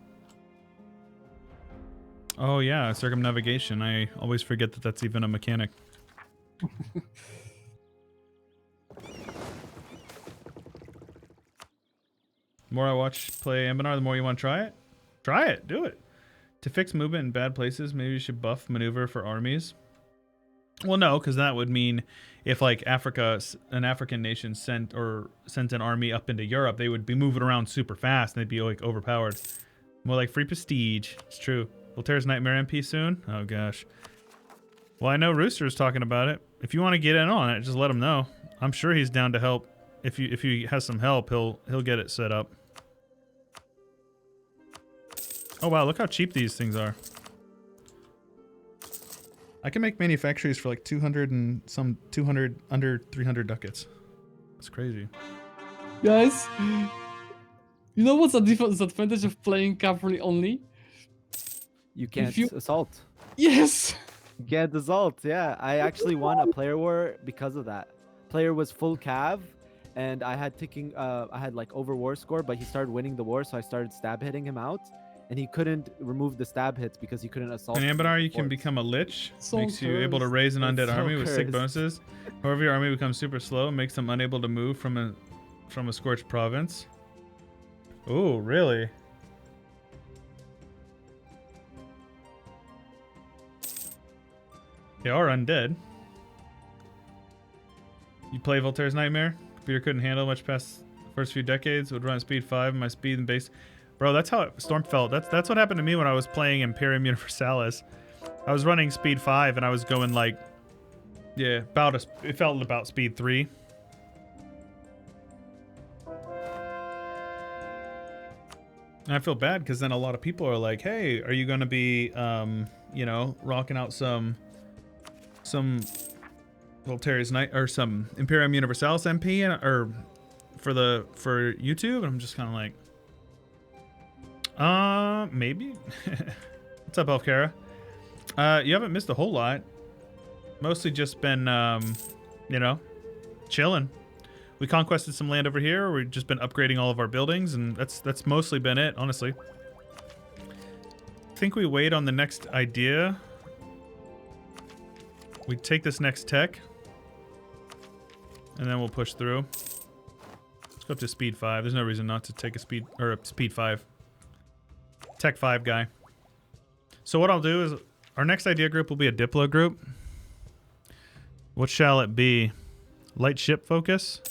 Oh yeah, circumnavigation. I always forget that that's even a mechanic. The more I watch play Anbennar, the more you want to try it. Try it. Do it. To fix movement in bad places, maybe you should buff maneuver for armies. Well, no, because that would mean if like Africa, an African nation sent an army up into Europe, they would be moving around super fast and they'd be like overpowered. More like free prestige. It's true. Voltaire's Nightmare MP soon? Oh gosh. Well, I know Rooster's talking about it. If you want to get in on it, just let him know. I'm sure he's down to help. If he has some help, he'll get it set up. Oh wow, look how cheap these things are. I can make manufactories for like 200 and some 200 under 300 ducats. That's crazy. Guys, you know what's the disadvantage of playing cavalry only? You can't you- assault. Yes. You can't assault. Yeah, I actually won a player war because of that. Player was full cav, and I had I had like over war score, but he started winning the war, so I started stab hitting him out, and he couldn't remove the stab hits because he couldn't assault. In Anbennar, you can forts. become a lich. So Makes you able to cursed. raise an It's undead so army with sick cursed. bonuses. However, your army becomes super slow, makes them unable to move from a scorched province. Oh, really? They are undead. You play Voltaire's Nightmare? Computer couldn't handle much past the first few decades. Would run at speed 5. My speed and base. Bro, that's how Storm felt. That's what happened to me when I was playing Imperium Universalis. I was running speed 5 and I was going like, yeah, it felt about speed 3. And I feel bad because then a lot of people are like, hey, are you going to be, you know, rocking out some Voltaire's Night or some Imperium Universalis MP or for YouTube? And I'm just kind of like, maybe. What's up, Elfkara? You haven't missed a whole lot. Mostly just been, you know, chilling. We conquested some land over here. We've just been upgrading all of our buildings, and that's mostly been it, honestly. I think we wait on the next idea. We take this next tech, and then we'll push through. Let's go up to speed 5. There's no reason not to take a speed 5. Tech 5 guy. So what I'll do is our next idea group will be a Diplo group. What shall it be? Light ship focus?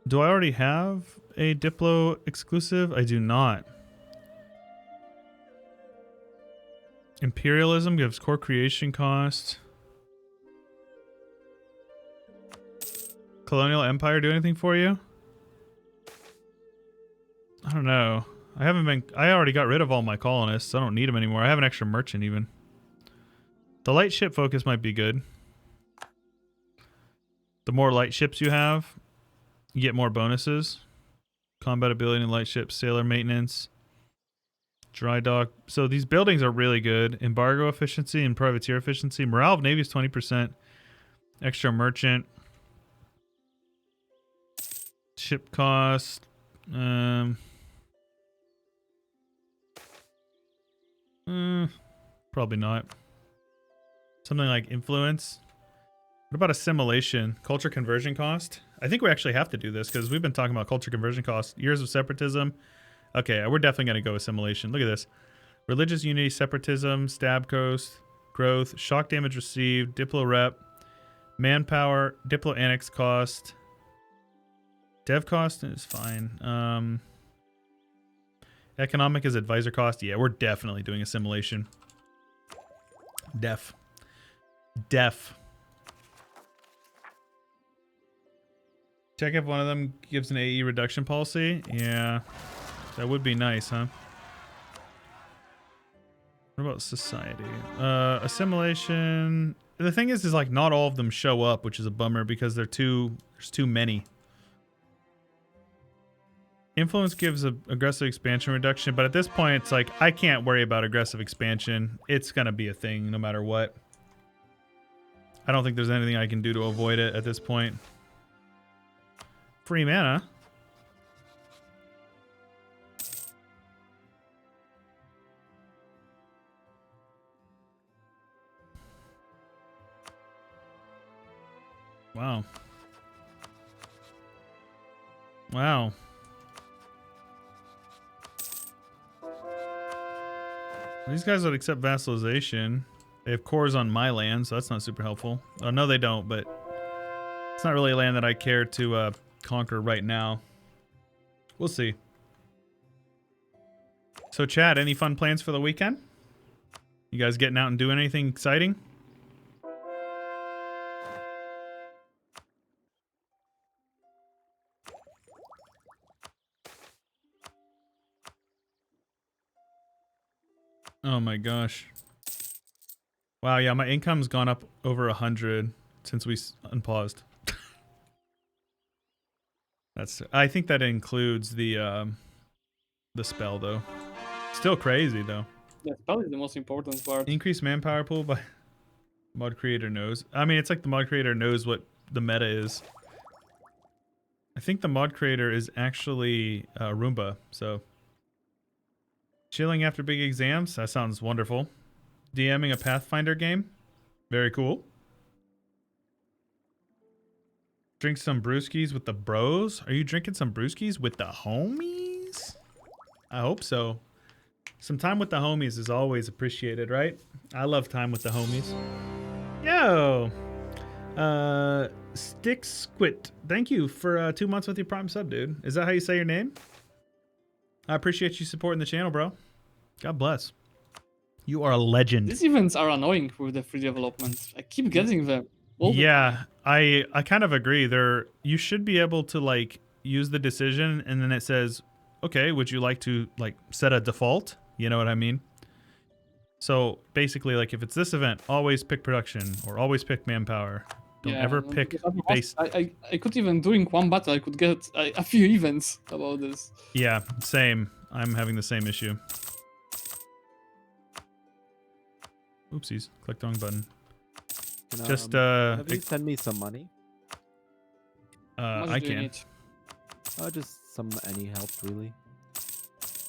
Do I already have a Diplo exclusive? I do not. Imperialism gives core creation cost. Colonial Empire do anything for you? I don't know. I already got rid of all my colonists, so I don't need them anymore. I have an extra merchant even. The light ship focus might be good. The more light ships you have, you get more bonuses. Combat ability and light ships, sailor maintenance, dry dock. So these buildings are really good. Embargo efficiency and privateer efficiency. Morale of Navy is 20%. Extra merchant. Ship cost. Probably not. Something like influence. What about assimilation? Culture conversion cost? I think we actually have to do this because we've been talking about culture conversion cost. Years of separatism. Okay, we're definitely going to go assimilation. Look at this. Religious unity, separatism, stab coast, growth, shock damage received, diplo rep, manpower, diplo annex cost. Dev cost is fine. Economic is advisor cost. Yeah, we're definitely doing assimilation. Def. Check if one of them gives an AE reduction policy. Yeah, that would be nice, huh? What about society? Assimilation. The thing is like not all of them show up, which is a bummer because there's too many. Influence gives a aggressive expansion reduction, but at this point, it's like I can't worry about aggressive expansion. It's gonna be a thing no matter what. I don't think there's anything I can do to avoid it at this point. Free mana. Wow. Wow. These guys would accept vassalization. They have cores on my land, so that's not super helpful. Oh, no, they don't, but it's not really a land that I care to conquer right now. We'll see. So, Chad, any fun plans for the weekend? You guys getting out and doing anything exciting? Oh my gosh. Wow, yeah, my income's gone up over 100 since we unpaused. I think that includes the spell though. Still crazy though. That's probably the most important part. Increase manpower pool by mod creator knows. I mean, it's like the mod creator knows what the meta is. I think the mod creator is actually Roomba, so chilling after big exams, that sounds wonderful. DMing a Pathfinder game, very cool. Drink some brewskis with the bros. Are you drinking some brewskis with the homies? I hope so. Some time with the homies is always appreciated, right? I love time with the homies. Yo! Stick Squit. Thank you for 2 months with your Prime sub, dude. Is that how you say your name? I appreciate you supporting the channel, bro. God bless. You are a legend. These events are annoying with the free development. I keep getting them. Yeah, I kind of agree. You should be able to like use the decision and then it says, okay, would you like to like set a default? You know what I mean? So basically, like if it's this event, always pick production or always pick manpower. Don't ever pick base. I could even during one battle I could get a few events about this. Yeah, same. I'm having the same issue. Oopsies, clicked the wrong button. Just have you send me some money? I can. Just any help really.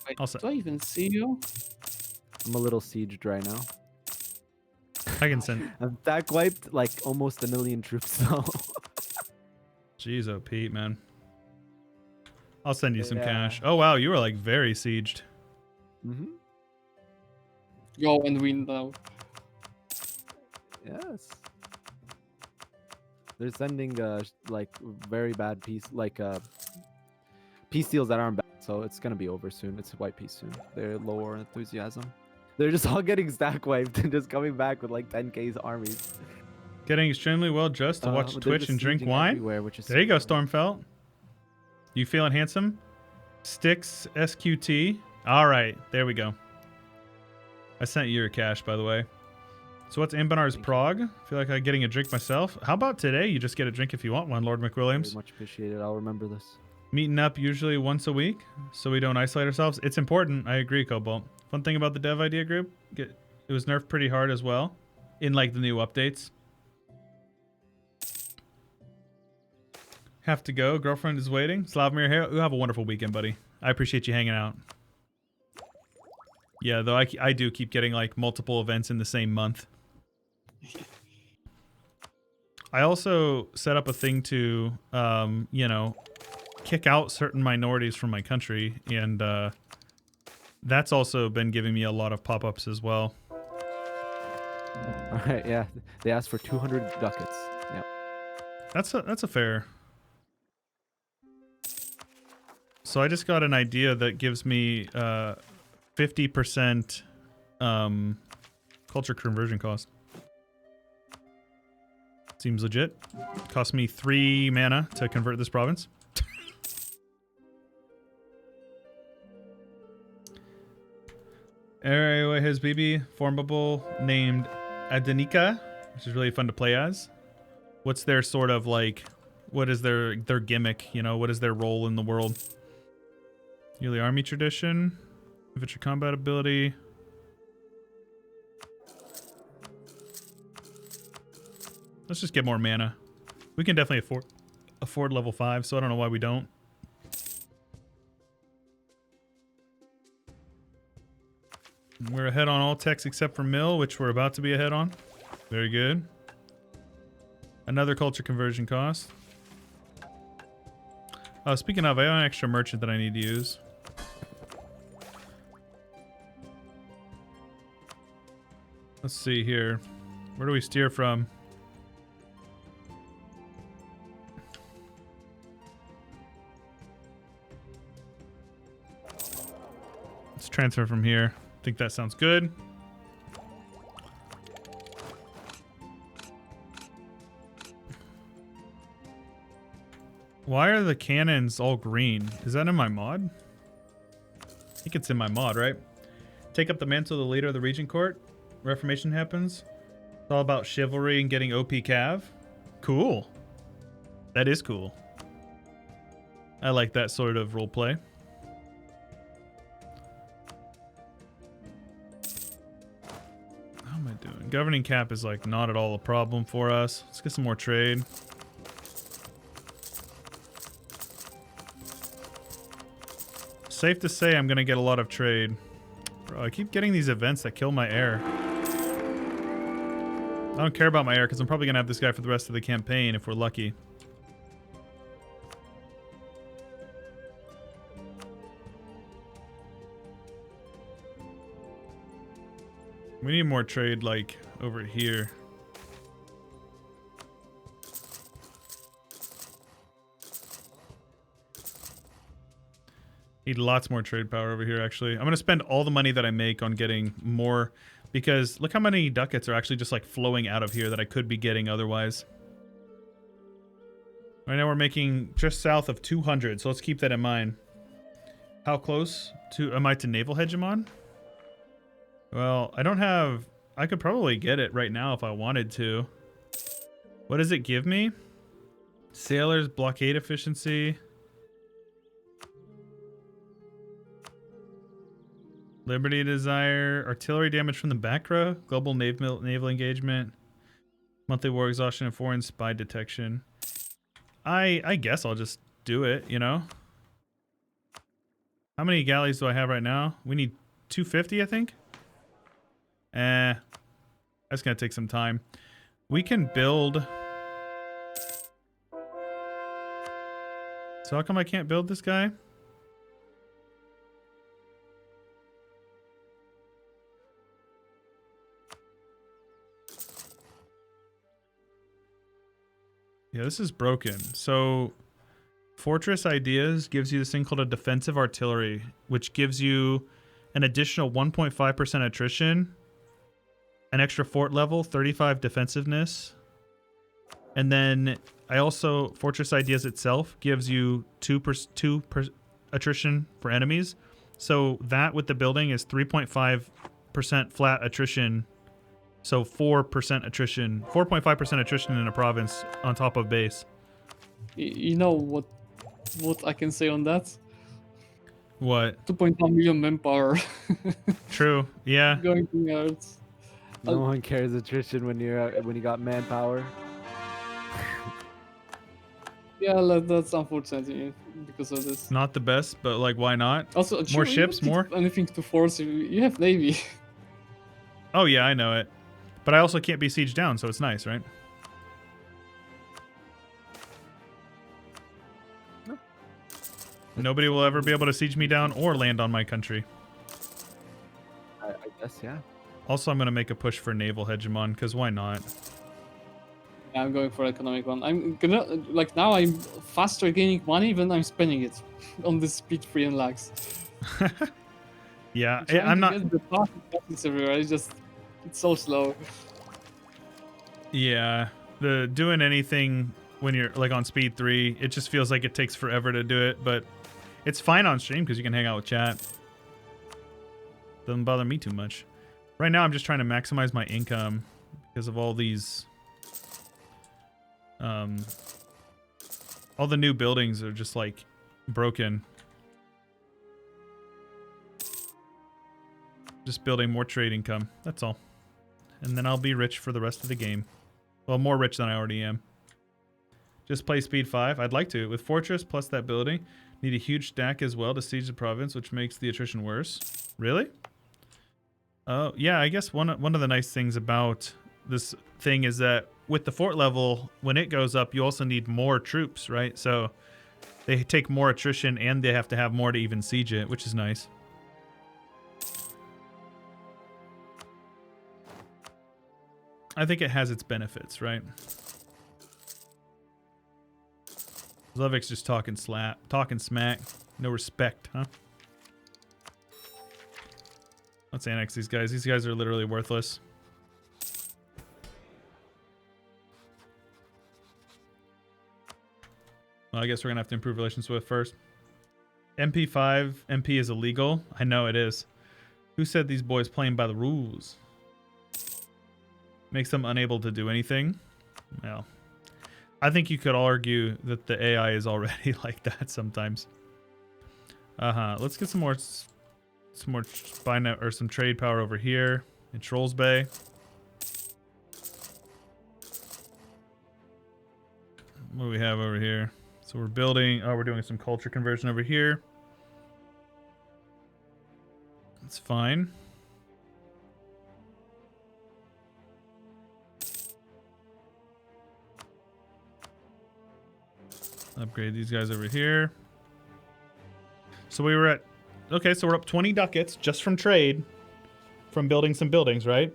Wait, Also, do I even see you? I'm a little sieged right now. I can send. I've back wiped like almost 1 million troops though. Jeez, oh Pete, man. I'll send you some Yeah. cash. Oh wow, you were like very sieged. Mm-hmm. Go and win now. Yes. They're sending like very bad peace peace deals that aren't bad, so it's gonna be over soon. It's white peace soon. They're lower enthusiasm. They're just all getting stack wiped and just coming back with like 10k's armies. Getting extremely well dressed to watch They're Twitch just and drink sieging wine. everywhere, which is There you go, super annoying. Stormfelt. You feeling handsome? Sticks SQT. All right, there we go. I sent you your cash, by the way. So what's Anbennar's Prague? I feel like I'm getting a drink myself. How about today? You just get a drink if you want one, Lord McWilliams. Very much appreciated. I'll remember this. Meeting up usually once a week so we don't isolate ourselves. It's important. I agree, Cobalt. Fun thing about the dev idea group, it was nerfed pretty hard as well in like the new updates. Have to go. Girlfriend is waiting. Slavomir here. You have a wonderful weekend, buddy. I appreciate you hanging out. Yeah, though I do keep getting like multiple events in the same month. I also set up a thing to, you know, kick out certain minorities from my country, and that's also been giving me a lot of pop-ups as well. All right, yeah. They asked for 200 ducats. Yeah. That's a fair. So I just got an idea that gives me 50% culture conversion cost. Seems legit. Cost me 3 mana to convert this province. Anyway, his BB formable named Adenika, which is really fun to play as. What's their sort of like, what is their gimmick? You know, what is their role in the world? Yearly army tradition, infantry combat ability. Let's just get more mana. We can definitely afford level 5, so I don't know why we don't. We're ahead on all techs except for mill, which we're about to be ahead on. Very good. Another culture conversion cost. Oh, speaking of, I have an extra merchant that I need to use. Let's see here. Where do we steer from? Let's transfer from here. I think that sounds good. Why are the cannons all green? Is that in my mod? I think it's in my mod, right? Take up the mantle of the leader of the Regent Court. Reformation happens. It's all about chivalry and getting OP Cav. Cool. That is cool. I like that sort of roleplay. How am I doing? Governing cap is like not at all a problem for us. Let's get some more trade. Safe to say I'm gonna get a lot of trade. Bro, I keep getting these events that kill my heir. I don't care about my heir because I'm probably gonna have this guy for the rest of the campaign if we're lucky. We need more trade like over here. Need lots more trade power over here, actually. I'm going to spend all the money that I make on getting more, because look how many ducats are actually just like flowing out of here that I could be getting otherwise. Right now we're making just south of 200, so let's keep that in mind. How close am I to naval hegemon? Well, I don't have... I could probably get it right now if I wanted to. What does it give me? Sailors, blockade efficiency... Liberty Desire, artillery damage from the back row, global naval engagement, monthly war exhaustion, and foreign spy detection. I guess I'll just do it, you know? How many galleys do I have right now? We need 250, I think? That's gonna take some time. We can build... So how come I can't build this guy? Yeah, this is broken. So, Fortress Ideas gives you this thing called a defensive artillery, which gives you an additional 1.5% attrition, an extra fort level, 35 defensiveness, and then I also, Fortress Ideas itself gives you 2% attrition for enemies. So that with the building is 3.5% flat attrition. So 4% attrition, 4.5% attrition in a province on top of base. You know what I can say on that? What? 2.1 million manpower. True. Yeah. Going to yards. No one cares attrition when you got manpower. Yeah, that's unfortunate because of this. Not the best, but like, why not? Also, more Chewy, ships, you don't more. need anything to force. You have navy. Oh yeah, I know it. But I also can't be sieged down, so it's nice, right? No. Nobody will ever be able to siege me down or land on my country. I guess, yeah. Also, I'm going to make a push for naval hegemon, because why not? Yeah, I'm going for economic one. I'm gonna, like, now I'm faster gaining money when I'm spending it on this speed 3 and lags. Yeah, Trying I'm to not... get the fastest everywhere. It's so slow. Yeah, doing anything when you're like on speed 3, it just feels like it takes forever to do it, but it's fine on stream because you can hang out with chat. Doesn't bother me too much. Right now I'm just trying to maximize my income because of all these all the new buildings are just like broken. Just building more trade income, that's all. And then I'll be rich for the rest of the game. Well, more rich than I already am. Just play speed 5. I'd like to. With Fortress plus that building, need a huge stack as well to siege the province, which makes the attrition worse. Really? Oh, yeah, I guess one of the nice things about this thing is that with the fort level, when it goes up, you also need more troops, right? So they take more attrition and they have to have more to even siege it, which is nice. I think it has its benefits, right? Zlewick's just talking smack. No respect, huh? Let's annex these guys. These guys are literally worthless. Well, I guess we're gonna have to improve relations with first. MP5, MP is illegal. I know it is. Who said these boys playing by the rules? Makes them unable to do anything. Well, I think you could argue that the AI is already like that sometimes. Let's get some more spy net or some trade power over here in Trolls Bay. What do we have over here? So we're building. Oh, we're doing some culture conversion over here. That's fine. Upgrade these guys over here. So we were at, okay, so we're up 20 ducats just from trade, from building some buildings, right?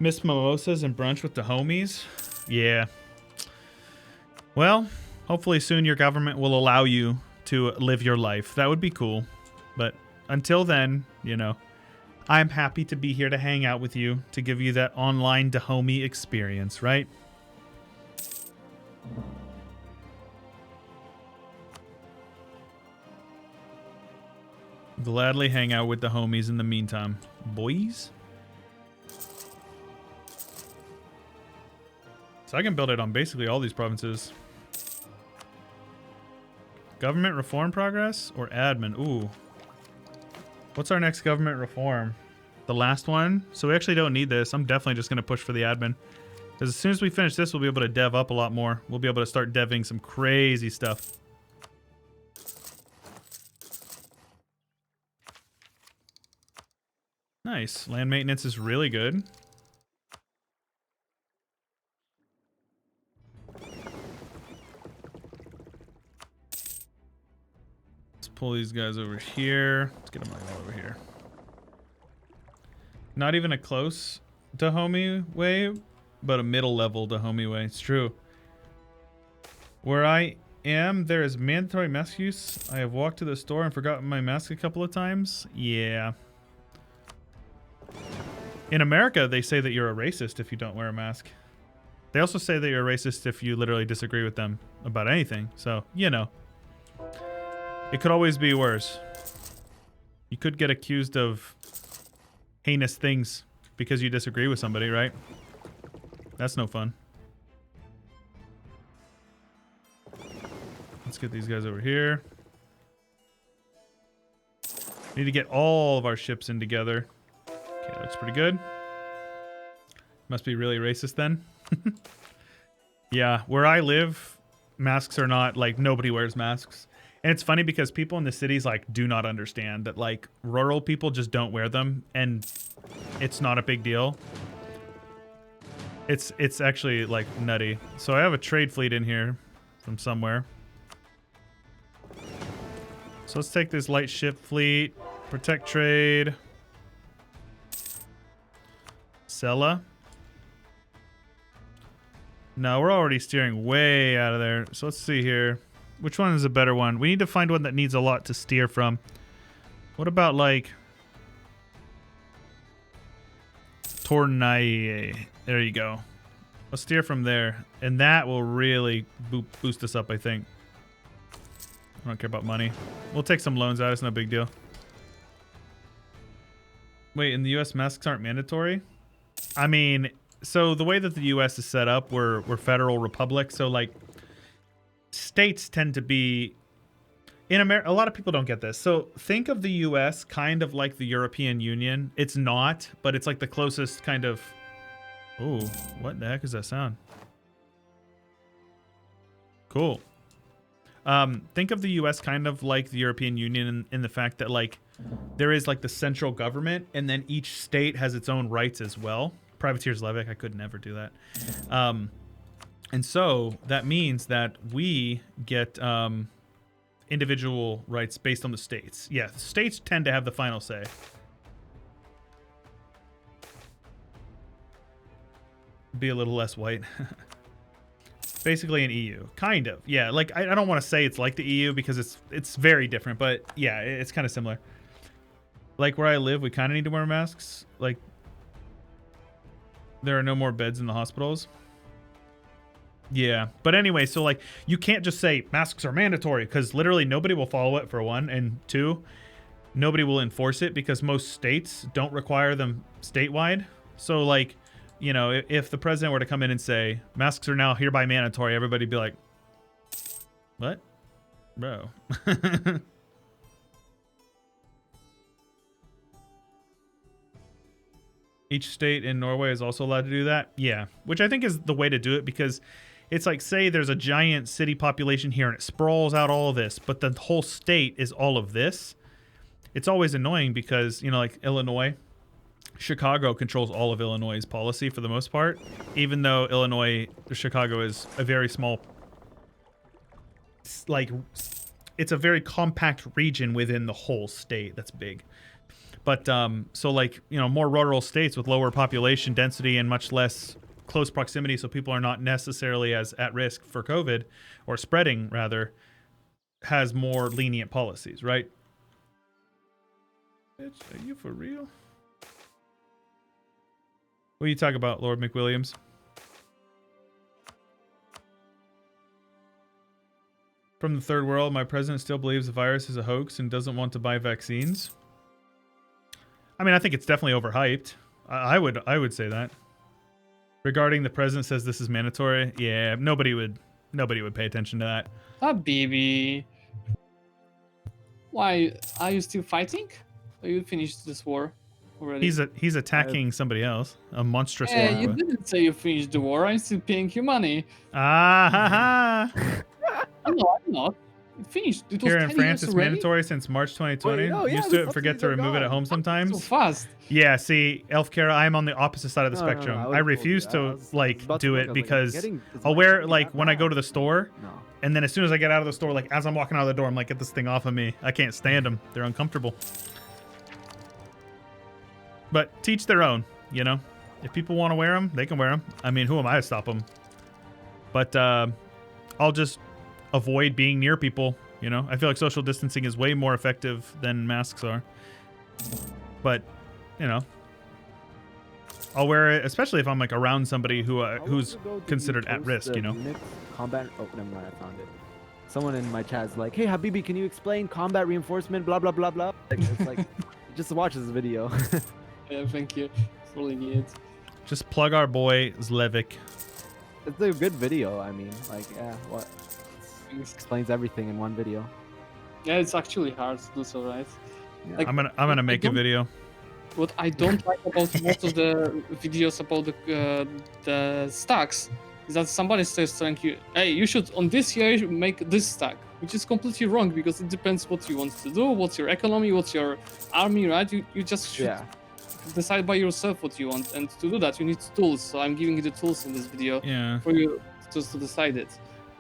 Miss mimosas and brunch with the homies. Yeah. Well, hopefully soon your government will allow you to live your life. That would be cool. But until then, you know, I'm happy to be here to hang out with you, to give you that online Dahomey experience, right? Gladly hang out with the homies in the meantime, boys. So I can build it on basically all these provinces. Government reform progress or admin? Ooh. What's our next government reform? The last one? So we actually don't need this. I'm definitely just going to push for the admin. Because as soon as we finish this, we'll be able to dev up a lot more. We'll be able to start deving some crazy stuff. Nice. Land maintenance is really good. Let's pull these guys over here. Let's get them all over here. Not even a close Dahomey way, but a middle level Dahomey way. It's true. Where I am, there is mandatory mask use. I have walked to the store and forgotten my mask a couple of times. Yeah. In America, they say that you're a racist if you don't wear a mask. They also say that you're a racist if you literally disagree with them about anything. So, you know. It could always be worse. You could get accused of heinous things because you disagree with somebody, right? That's no fun. Let's get these guys over here. Need to get all of our ships in together. Okay, looks pretty good. Must be really racist then. Yeah, where I live, masks are not, like, nobody wears masks. And it's funny because people in the cities, like, do not understand that, like, rural people just don't wear them, and it's not a big deal. It's actually, like, nutty. So I have a trade fleet in here from somewhere. So let's take this light ship fleet, protect trade. Sella. No, we're already steering way out of there. So let's see here. Which one is a better one? We need to find one that needs a lot to steer from. What about, like, Tournai? There you go. Let's steer from there. And that will really boost us up, I think. I don't care about money. We'll take some loans out. It's no big deal. Wait, in the U.S. masks aren't mandatory? I mean, so the way that the U.S. is set up, we're federal republic. So, like, states tend to be... In America, a lot of people don't get this. So think of the U.S. kind of like the European Union. It's not, but it's like the closest kind of... Ooh, what the heck is that sound? Cool. Think of the U.S. kind of like the European Union in the fact that, like, there is, like, the central government, and then each state has its own rights as well. Privateer Zlewikk. I could never do that. And so that means that we get individual rights based on the states. Yeah, the states tend to have the final say. Be a little less white. Basically an EU, kind of. Yeah, like I don't want to say it's like the EU because it's very different, but yeah, it's kind of similar. Like where I live, we kind of need to wear masks. Like there are no more beds in the hospitals. Yeah, but anyway, so like you can't just say masks are mandatory because literally nobody will follow it for one, and two, nobody will enforce it because most states don't require them statewide. So like, you know, if the president were to come in and say masks are now hereby mandatory, everybody'd be like, what? Bro. Each state in Norway is also allowed to do that? Yeah, which I think is the way to do it because it's like, say there's a giant city population here and it sprawls out all of this, but the whole state is all of this. It's always annoying because, you know, like Illinois, Chicago controls all of Illinois' policy for the most part, even though Chicago is a very small, like, it's a very compact region within the whole state that's big. But, so like, you know, more rural states with lower population density and much less close proximity, so people are not necessarily as at risk for COVID or spreading, rather, has more lenient policies, right? Bitch, are you for real? What are you talking about, Lord McWilliams? From the third world, my president still believes the virus is a hoax and doesn't want to buy vaccines. I mean, I think it's definitely overhyped. I would say that. Regarding the president says this is mandatory, yeah, nobody would pay attention to that. Habibi, why are you still fighting? Or you finished this war already? He's attacking somebody else, a monstrous Yeah, war. you didn't say you finished the war. I'm still paying you money. Ah ha ha! No, I'm not. It finished. It was Here 10 in France, years it's already? mandatory since March 2020. Wait, oh, yeah, Used the to it, forget subsidies to are remove it at gone. home So sometimes. fast. Yeah, see, Elfkara, I'm on the opposite side of the No, no, no, spectrum. I I would've told refuse you. I to was like about to do look, it I was like, because is I'll my wear it company like that when I go bad? to the store, No. and then as soon as I get out of the store, like as I'm walking out of the door, I'm like, get this thing off of me. I can't stand them. They're uncomfortable. But teach their own, you know. If people want to wear them, they can wear them. I mean, who am I to stop them? But I'll just avoid being near people. You know, I feel like social distancing is way more effective than masks are. But, you know, I'll wear it, especially if I'm like around somebody who who's considered at risk. You know. Combat. Oh, never mind. I found it. Someone in my chat is like, "Hey, Habibi, can you explain combat reinforcement? Blah blah blah blah." Like, it's like, just watch this video. Yeah, thank you. It's really neat. Just plug our boy Zlewikk. It's a good video. I mean, like, yeah, what Thanks. explains everything in one video. Yeah, it's actually hard to do so, right? Yeah. Like, I'm gonna make a don't- video. What I don't like about most of the videos about the stacks is that somebody says telling you, hey, you should on this here you should make this stack, which is completely wrong because it depends what you want to do, what's your economy, what's your army, right? You just should Yeah. decide by yourself what you want, and to do that you need tools. So I'm giving you the tools in this video Yeah. for you just to decide it.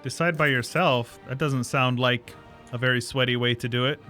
Decide by yourself. That doesn't sound like a very sweaty way to do it.